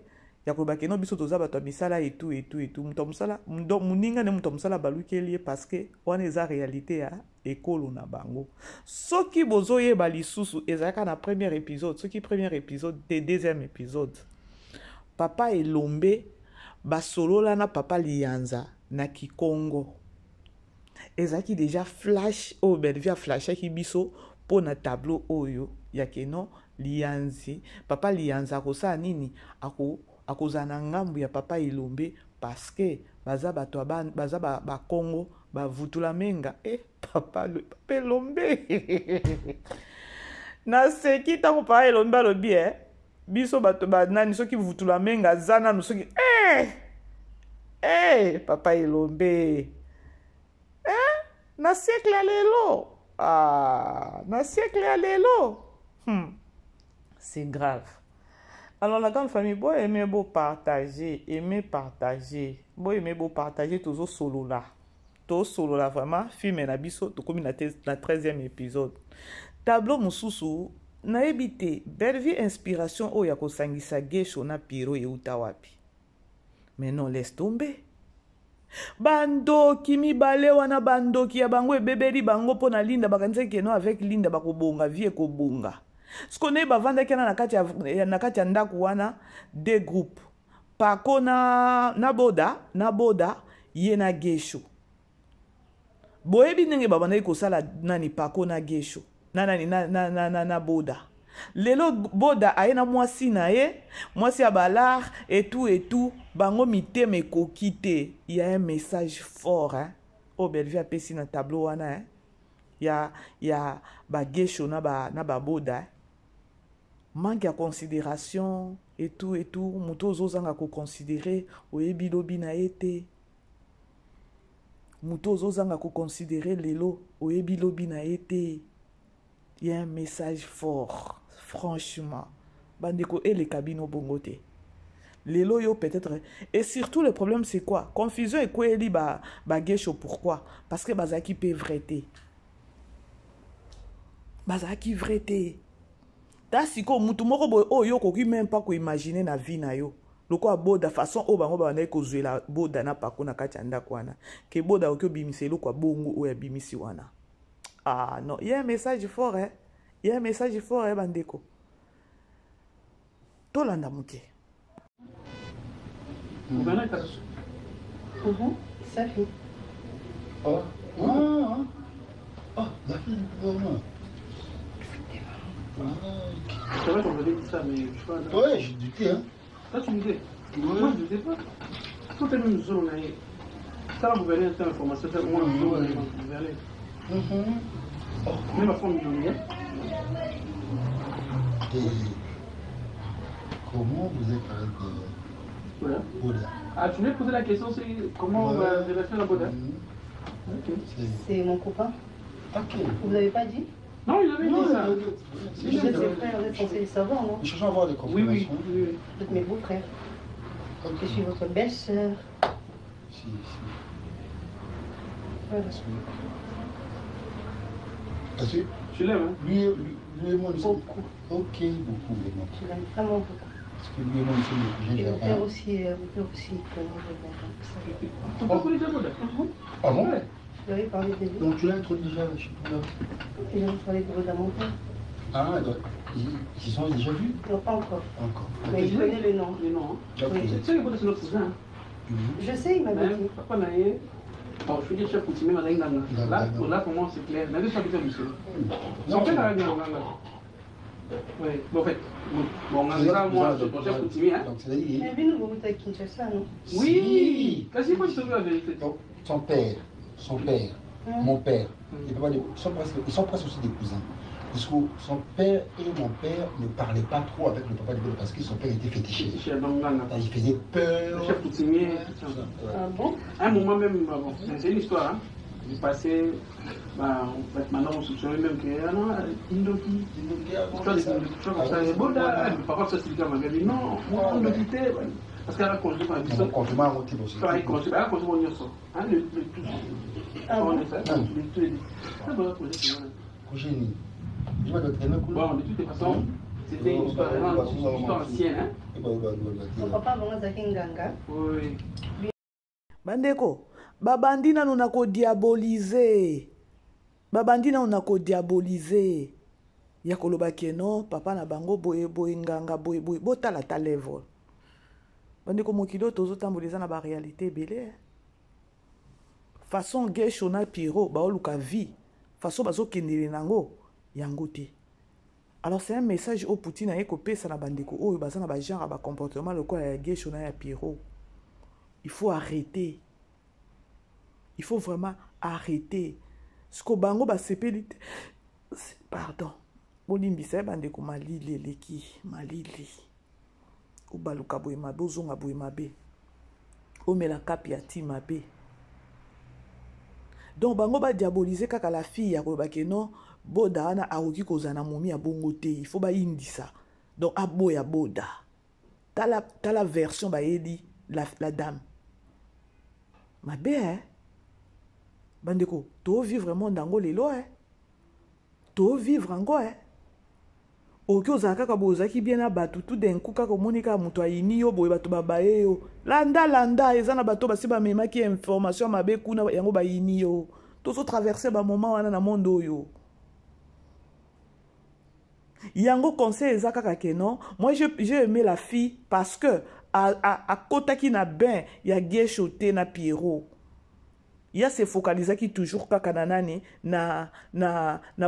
ya koyeba keno biso toza bato ya misala etu moto ya mosala moninga ne moto ya mosala balukeli ye parceke wana eza réalité ya ekolo na bango soki bozoyeba lisusu ezalaka na premier épisode soki premier épisode te deuxième épisode papa elombe basolola na papa lianza na kikongo ezalaki deja flash oyo belvi aflashaki biso mpo na tableau oyo ya keno lianzi papa lianza akosala nini akozala na ngambu ya papa elombe parceke baza bato baza bakongo bavutula menga papa elombe naseki ntango papa elombe alobi biso bato banani soki vutula menga aza nanu soki papa elombe na siècle ya lelo na siècle ya lelo c'est grave. Alors la grande famille, bon aimer beau partager, bon aimer beau partager toujours solo là. Tout solo là vraiment film na biso to comme na 13e épisode. Tableau mususu na ebité Bellevue inspiration o ya ko sangisa gesho na piro e utawapi. Mais non, laisse tomber. Bandoki mibale wana bandoki ya bango ebebeli bango pona linda bakanze keno avec linda bakobonga vie kobonga. Ce qu'on est bavandaki na kati ya ndaku wana deux groupes. Pako na boda ye na gesho. Boyebi ndenge babandaki kosala nani pako na gesho. na boda. Lelo boda aye na mwasi na ye, mwasi ya balar et tout, bango mite me kokite. Il y a un message fort, hein. Oh, Bellevue a pesi na tableau wana, hein. Il y a ba gesho na ba boda, hein. Manque ya considération et tout, muto ozozanga ko considérer oyebi lobi na ete. Muto ozozanga ko considérer lelo oyebi lobi na ete. Il y a un message fort, franchement. Bandeko et les cabines bongote. Lelo yo peut-être. Et surtout le problème c'est quoi? Confusion et quoi eli ba gesho pourquoi? Parce que bazaki pe vrete. Bazaki vrete. Ta siko mutu moko boy o yo koki même pas ko imaginer na vie na yo. Loko boda façon o bango ba na ko zuela boda na pako na kati anda kwana. Ke boda okyo bimiselo kwa bongo o ya bimisi wana. Ah non, il y a un message fort, hein. Il y a un message fort, hein, bandeko. Tolanda muke. Ça fait. Oh, la fille du gouvernement. C'est vrai qu'on avait dit ça, mais je crois. Ouais, j'ai douté, hein. Toi, tu me disais. Moi, je ne sais pas. Tout est même zone, on a. Ça, vous verrez une information. Moi, vous verrez. Même ma femme millionnaire. Et comment vous êtes avec Voilà. Boda? Ah, tu voulais poser la question, c'est comment on va faire la Boda? Ok. C'est mon copain. Ok. Vous l'avez pas dit? Non, il avait dit ça. Vous êtes ses frères, vous êtes censé le savoir, non? Nous cherchons à avoir des Oui, confirmations. oui. Vous êtes mes beaux-frères. Ok. Je suis votre belle-sœur. Si. Voilà. Parce que Je l'aime, hein? lui et moi, nous sommes... Beaucoup. Ok, beaucoup, vraiment. Je l'aime vraiment beaucoup. Parce que lui et moi, nous sommes des Et cousins mon père germains. aussi, comment je vais Tu peux connaître la Boda? Ah bon? Ouais. Je lui avais parlé de lui. Donc tu l'as introduit déjà chez toi? Il avait parlé de vous à mon père. Ah, donc, ils se sont déjà vus? Non, pas encore. Encore. Mais il connaît le nom. Mais non. Ok. Tu sais que Boda, c'est notre cousin. Je sais, il m'avait dit. Papa n'a rien. Bon, je suis déjà chef coutumier, madame. Là, pour moi, c'est clair. Mais deux habitants, monsieur. Son père n'a rien. Oui, bon, en fait, bon, moi, je suis chef coutumier, hein. Donc c'est-à-dire... Il est venu vous à Kinshasa, non? Oui, quasi pas, je te dis la vérité. Donc, son père, mon père, les papas ils sont presque aussi des cousins. Parce que son père et mon père ne parlaient pas trop avec le papa de Boda parce que son père était fétiché. Il faisait peur. Le chef coutumier. Tout ça. Ah bon? À un moment même, bon, c'est une histoire, hein. J'ai passé, bah, en fait, maintenant on soupçonnait même que, ah non, Indoki. Tu vois, comme ça, Boda, papa se dit, m'a dit, non, moi, on me quittait, parce qu'elle a conduit par la Mon complément a monté aussi. elle a conduit mon yosso. Hein, le tout. Ah bon? On est ça, le tout est dit. Ah, bon, Kougeni. Je vais te donner bon, de toutes les façons, c'était une histoire ancienne, hein. Mon papa vraiment Zaki Nganga. Oui. Bandeko, babandi nanu na ko diaboliser. Babandi nanu na ko diaboliser. Ya koloba keno, papa na bango boye nganga boye botala ta level. Bandeko mokilo tozo tamboliza na ba réalité belé. Façon gesho na piro ba oluka vie. Façon bazo kendele nango yango te. Alors c'est un message au Poutine à ekopesa na bandeko oyo baza na ba genre ba comportement le quoi ya gesho na ya piro. Il faut arrêter. Il faut vraiment arrêter. Ce que bango ba sepeli pardon. Bolimbisa bandeko malili leki malili. O baluka boye mabe ozonga boye mabe. O mela kapi ya ti mabe. Donc bango ba diaboliser kaka la fille ya ko ba ke non Boda ana aoki kozana momi ya bongo te. Il faut ba indisa. Donc aboya Boda. T'as la version ba yedi la dame. Mabe hein. Bandeko, to vivre vraiment dango lelo hein. To vivre ango hein. Oki ozaka ka bozaki bien na batu tout d'un coup kaka monika muto ayini yo boye batu babaye yo. Landa ezana bato basi ba mema ki information mabe kuna yango ba yini yo. Tozo traverser ba moment wana na monde oyo. Yango conseil ezaka ka ke non. Moi j'ai aimé la fille parce que à kota ki na ben ya gesho te na Pierrot. ya se focalisaki toujours kaka na nani na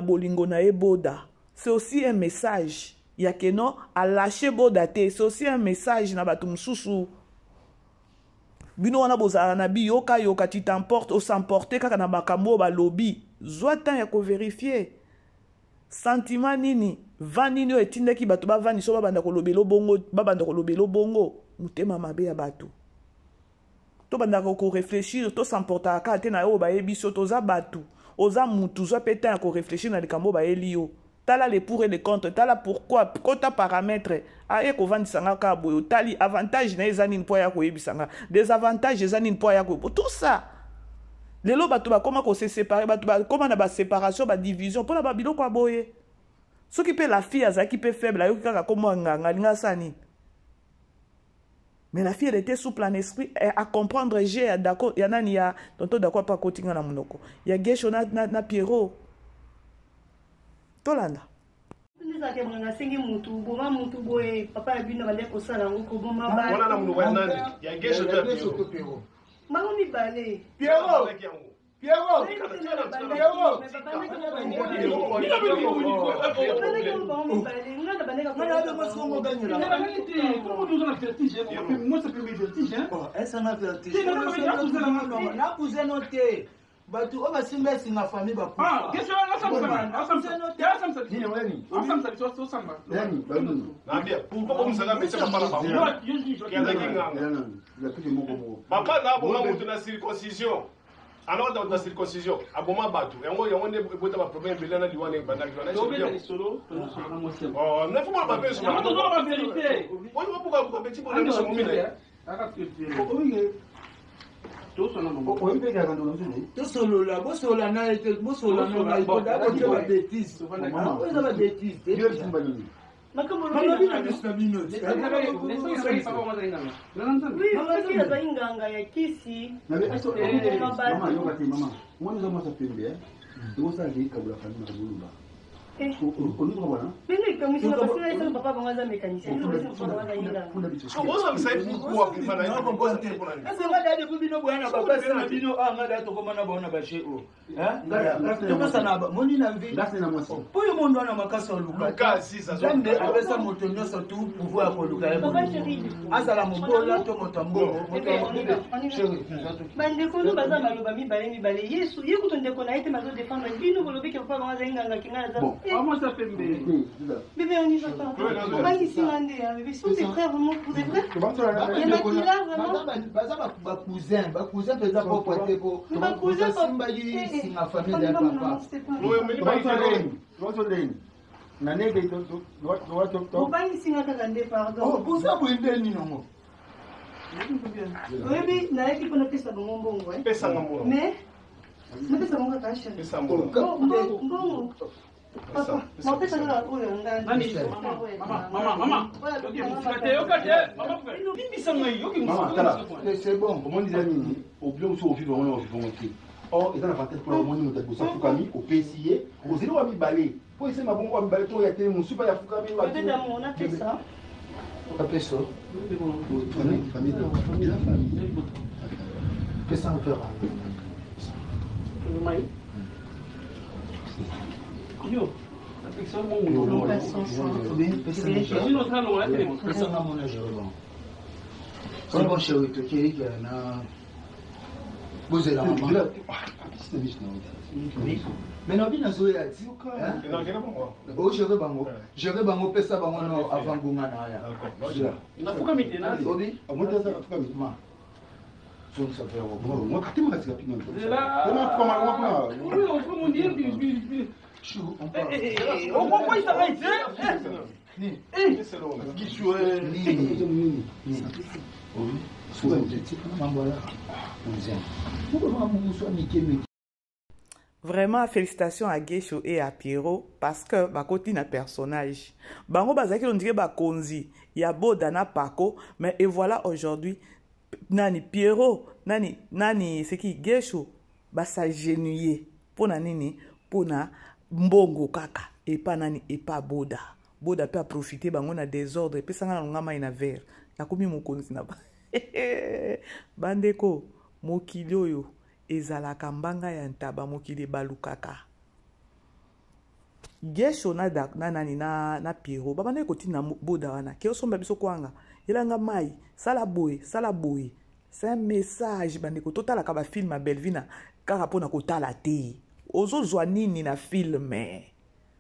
bolingo na ye boda. C'est aussi un message. Ya que non a lâché boda te. C'est aussi un message na bato mususu. Bino wana bozala na bi yoka tu t'emportes ou s'emporter kaka na makambo ba lobby. Zwa temps ya ko vérifier. Sentiment nini va nini o etindaki bato bavandi so babanda kolobelo bongo mutema mabe ya bato to banda ko réfléchir to s'emporta ka te na yo ba yebiso to za bato oza mutu zo peta ko réfléchir na likambo ba elio tala les pour et les contre tala pourquoi kota paramètre aye ko vandi sanga ka boyo tali avantage na ezani po ya ko yebisanga désavantage ezani po ya ko tout ça. Lelo bato ba koma ko se séparer bato ba koma na ba séparation ba division pona ba biloko aboye ce qui peut la fille azaki peut faible ayo kaka komo nganga linga sani mais la fille elle était souple en esprit à comprendre j'ai d'accord ya nani ya tonto d'accord pas kotinga na munoko ya Gesho na Pierrot tolanda Nisa ke mwana sengi mutu boma mutu boye papa ya bino bale ko sala ngoko boma ba wana na munoko ya nani ya Gesho to Pierrot Mango mi balé. Pierrot. Pierrot. Batu oba simba singa famille ba ku. Ah, qu'est-ce que papa na bon mutu na circoncision. Alors dans la circoncision, à moment batu. Et on est pour ta problème belana liwane banaki wana. Oh, ne faut pas baver sur la vérité. Oui, pourquoi petit bonhomme sur mumine. Tosolola bosola na ete bosola na ikoda ko ba bêtise on va bêtise Dieu simbalini Makambo na bisabino oui parce que inganga ya kisi mama yokati mama mwana za mwasa pembe ngosa ndi kabula famille na bulumba on bwana mimi kama sina basi na papa bangaza mécanicien on sait pourquoi que fana yako bonte sasa ngada hadi kubino bwana baba sana bino ngada to koma na bona ba sheo ngada sana moni na mvi ngasi na mwasi poyo mondo ana makasa luka sisa zande abesa moto nyoso tu pouvoir ko luka azala mobola to motambo chéri bande ko no baza maloba mibale yesu yekuto ndeko na ite mazo défendre bino bolobi ke papa bangaza inganga kinga za comment ça fait bébé bébé on y va pas on va ici mandé bébé sont des frères vraiment pour des frères il y en a qui là vraiment ba cousin peza ko pote ko ba cousin simba yi singa famille ya papa na nege to Bani singa kagande pardon. oh cousin bo ndeni nongo Bébé na yaki pona pesa bongo pesa ngambo mais na pesa bongo kasha pesa ngambo bongo papa mo pesa na oyo ngani maman c'est bon comment dire ni oublie aussi au vivre on au vivre aussi oh ils ont avantage pour le monde nous t'as ça fukami au PCA aux zéro wa mi balé pour essayer ma bongo wa mi balé to ya télé mon super ya fukami wa peut-être on a fait ça après ça famille qu'est-ce qu'on fait yo affection mon c'est bon chéri to chéri qui na bozé la maman mais non bien zo ya ti o je vais bango pesa bango no avant gunga na ya na fuka mitena obi amonta za fuka mitma so ça fait moi quand tu me restes rapidement là comment comment on peut mon dire chou on pourquoi il s'arrête ni c'est long qui jouait ni oui souvent tu mambo là on dit pourquoi mon so mi Vraiment, félicitations à Gesho et à Pierrot parce que ma côté na personnage. Bango bazaki on dirait ba konzi, ya boda na pako, mais et voilà aujourd'hui nani Pierrot, nani c'est qui Gesho ba s'agenouiller pour nani pour na mbongo kaka et pas nani et pas boda. Boda peut profiter bango na désordre et puis sanga na ngama ina verre. Ya komi mo konzi na ba. Bandeko mokili oyo ezalaka mbanga ya ntaba mokili balukaka. Gesho na nani na Pierrot babana ekoti na boda wana ke osomba biso kwanga elanga mai sala boye. C'est un message bandeko totala ka ba film a Belvina kaka pona kotala te ozozwa nini na film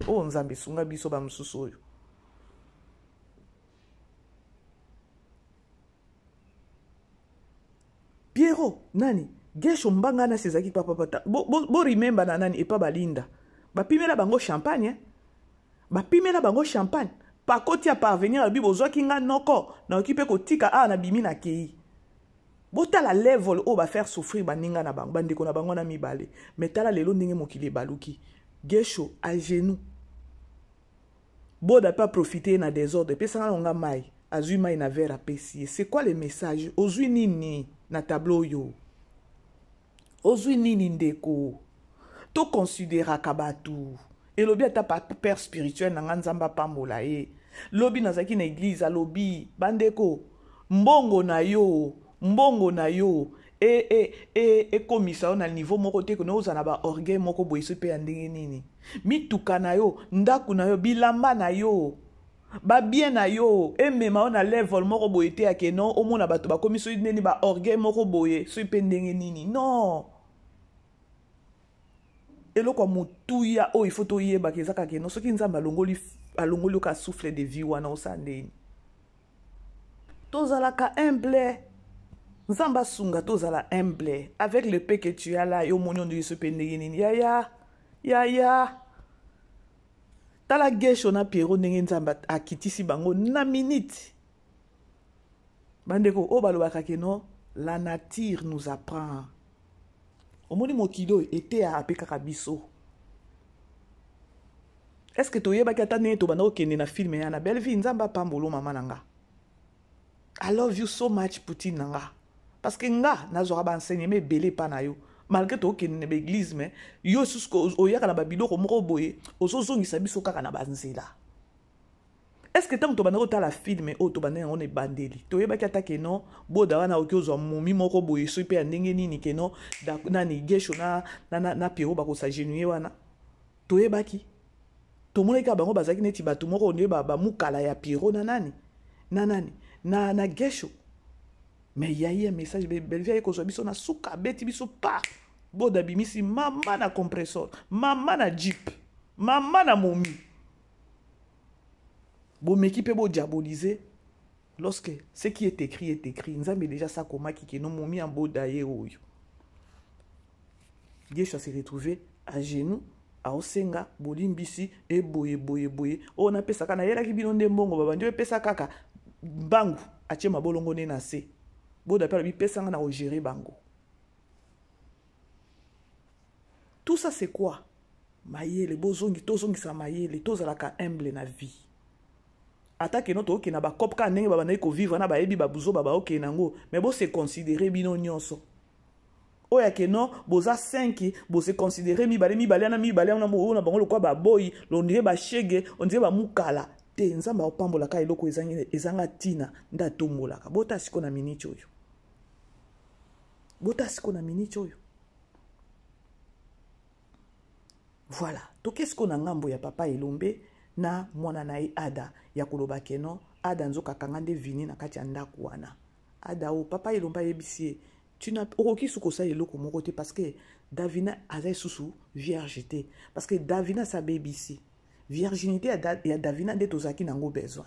o nzambe sunga biso ba mususu oyo. Pierrot nani Gesho mbanga na sezaki papa bo remember na nani epa balinda bapimela bango champagne bapimela bango champagne pakoti ya parvenir abi bozwaki nga noko na okipe kotika na bimi na kei botala level o ba faire souffrir baninga na bango bandeko na bango na mibale metala lelo ndenge mokili baluki Gesho à genoux boda pas profiter na désordre pesa nga mai azui mai na verre apesi. C'est quoi le message ozui nini na tableau yo ozui nini ndeko to considéra kabatu et lobi ata père spirituel na nzamba pambola lobi nazaki na église lobi bandeko mbongo na yo komisa na niveau moko te kono ozana ba orgueil moko boyiso pe ya ndenge nini mituka na yo ndaku na yo bilamba na yo ba bien na yo emema ona level moko boye te yake non omona bato bakomiso nini ba orgueil moko boye so pe ndenge nini non eloko mutuya il faut toyeba kezaka ke non soki nzamba alongoli ka souffle de vie wana osandeni tozalaka humble nzamba sunga tozala humble avec le peu que tu as là yo monyo ndi so pe ndenge nini ya tala Gesho na Pierrot ndenge nzamba akitisi bango na minute bandeko o balobaka ke non la nature nous apprend. Omoni mokilo était à apeka biso. Est-ce que toyeba kata ne to bana okende na film ya na belle vie nzamba pambolo mama nanga. I love you so much Poutine nanga. Parce que nga nazora ba enseignement belé pa na yo. Malgré to okende na église mais yo susko oyaka na babilo ko moko boye ozozongisa biso kaka na banzela. Est-ce que tant que tu as la film ou tu as on est bandeli tu yeba kata ke non boda wana okiozwa momi moko boye so pe ndenge nini ke non nani Gesho na Pierrot ba ko s'agenouiller wana tu yeba ki to moneka bango bazaki neti batu moko ne ba mukala ya Pierrot na nani na Gesho mais il y a eu un message belvia ko zo biso na suka beti biso pa boda bimisi mama na compresseur mama na jeep mama na momi. Bon, mais qui peut vous diaboliser lorsque ce qui est écrit. Nous avons déjà ça comme qui nous mis en beau d'ailleurs. Gesho s'est retrouvé à genoux, à Osenga, Bolimbisi, et boye. On a pesa kana yela ki binonde mbongo baba ndio pesa kaka bangu achema bolongo ne na se. Boda pela bi pesa nga na o gérer bango. Tout ça c'est quoi? Mayele bozongi tozongi sa mayele tozalaka humble na vie. Attaque notre ok na ba kopka ndenge baba na ko vivre na ba ebi babuzo baba ok nango mais bo se considérer bino nyonso oya ke non boza 5 bo se considérer mibale na mo na bango lokwa ba boy lo ndire ba shege on dirait ba mukala te nzamba opambola ka eloko ezanga tina nda tombola ka bota siko na minute oyo voilà to qu'est-ce qu'on a ngambo ya papa Elombe na mwana nae Ada ya koloba keno Ada nzoka kangande vini na kati ya ndaku wana Ada o papa Elombe yebisie tu n'as okoki suko sa eloko moko te parce que Davina azai susu viergeté parce que Davina sa bébisi virginité ya Davina de tozaki nango besoin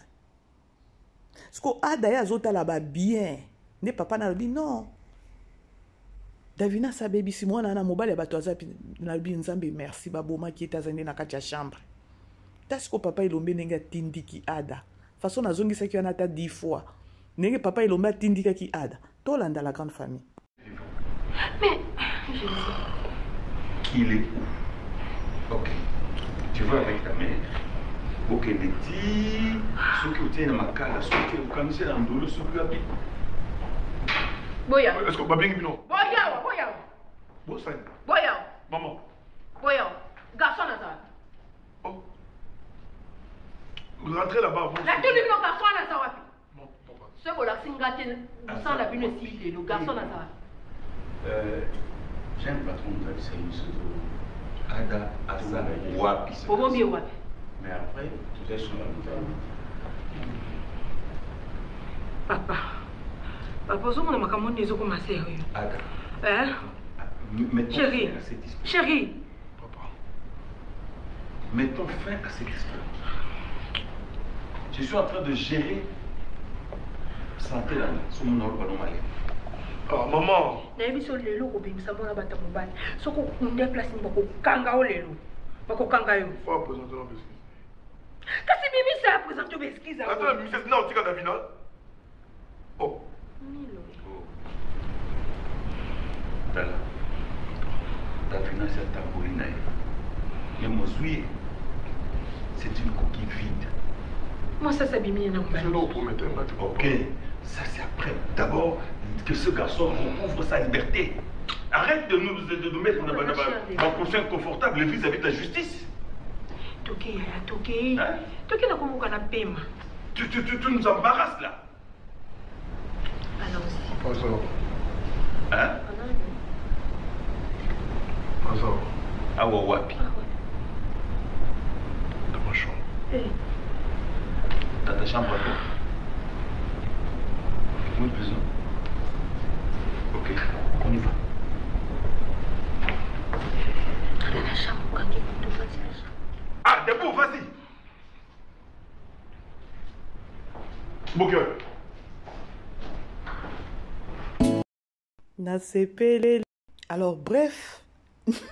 sko Ada ya zota la ba bien ne papa na lobi non Davina sa bébisi mwana na mobali ya bato azapi na lobi nzambe merci baboma ki etazande na kati ya chambre. Est-ce que papa Elombe nenga tindiki Ada façon nazongisa ki wana ta 10 fois nenge papa Elombe tindika ki Ada tolanda la grande famille mais il est où? Ok, tu vas avec ta mère. Ok, les petits, ceux qui ont ma cale, ceux qui ont commencé dans le dos, ceux qui ont dit. Boya. Est-ce que Babing Bino? Boya. Boya. Boya. Maman. Boya. Garçon Nazar. Oh. Rentrez là-bas. La tenue de garçon Nazar. Non, papa. Ce que la singate, vous sentez la bune aussi, le garçon Nazar. J'ai un patron de la service de Ada, Asa, Wapi. Mais après, tout est sur la nouvelle. Papa, vous avez commencé à commencer. Ada. Hein? Chérie. Chérie. Papa. Mettons fin à cette histoire. Je suis en train de gérer santé là, sur mon ordre normal. Ah, maman. Je suis en train de gérer Faut présenter la biscuit. Kasi mimi ça présente besquiza. Attends, mais c'est non, tu as Davina. Oh. Tala. Davina c'est ta boulina. Mais mon souhait, c'est une coquille vide. Moi ça c'est bimi na Je dois promettre un match. Ok, ça c'est après. D'abord, que ce garçon recouvre sa liberté. Arrête de nous mettre dans un position confortable vis-à-vis de la justice. Toké, Toké. Toké na comment on a paiement. Tu nous embarrasses là. Allons-y. Azor. Hein? Azor. Ah ouais, wapi. Dans ma chambre. Dans ta chambre à toi? Oui, besoin. Ok, on y va. Dans la chambre, quand tu vas tout faire. Ah, debout, vas-y. Bon cœur. Nasepele. Alors bref,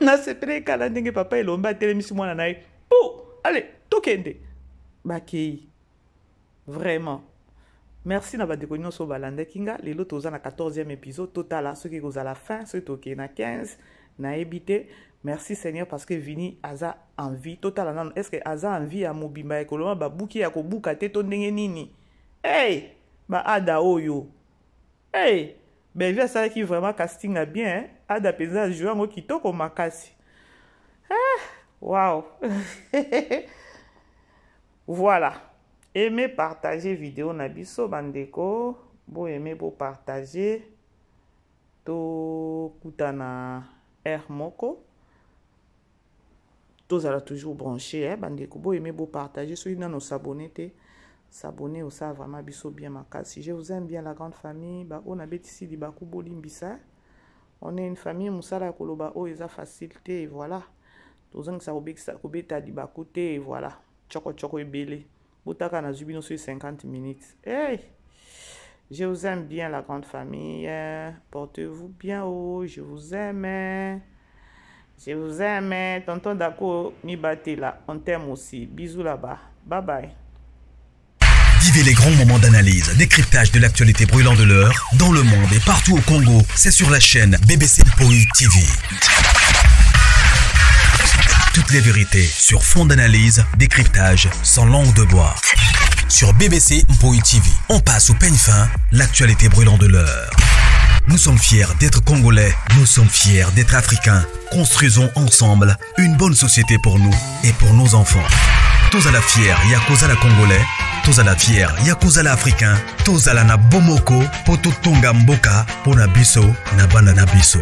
nasepele kala ndenge papa elomba telemisi mwana na ye. Oh, allez, tokende. Bakei. Vraiment. Merci na badeko nyonso balanda kinga. Lelo toza na 14e épisode total ce qui goza la fin, ce toke na 15 na ebité. Merci Seigneur parce que Vini aza envie total nan. Est-ce que aza envie à mobimba ekoloma ba buki ya ko buka te to ndenge nini? Hey, ba ada oyo. Hey, ben via ça qui vraiment casting a bien, hein? Ada penza jouer ngo kitoko makasi. Ah, wow. Voilà. Aimez partager vidéo na biso bandeko, bo aimer bo partager to kutana moko. Tous à toujours branché, hein, bandeko, bo aimer bo partager, ceux qui n'ont s'abonner te, s'abonner au ça vraiment biso bien ma si je vous aime bien la grande famille, ba on a ici di baku bolimbisa. On est une famille musala koloba o eza facilité et voilà. Tous en ça obeta di baku te et voilà. Choko ebele. Botaka na zubino sur 50 minutes. Hey! Je vous aime bien la grande famille. Portez-vous bien haut. Je vous aime. Je vous aime. Tonton Dako mi batte là. On t'aime aussi. Bisous là-bas. Bye bye. Vivez les grands moments d'analyse, décryptage de l'actualité brûlante de l'heure, dans le monde et partout au Congo. C'est sur la chaîne BBC Mpoi TV. Toutes les vérités sur fond d'analyse, décryptage sans langue de bois. Sur BBC Mpoi TV, on passe au peigne fin, l'actualité brûlante de l'heure. Nous sommes fiers d'être Congolais, nous sommes fiers d'être Africains. Construisons ensemble une bonne société pour nous et pour nos enfants. Tous à la fière, Yakoza la Congolais. Tous à la fière, Yakoza la Africain. Tous à la na Bomoko, Poto Tonga Mboka, Pona Biso, na Banana Biso.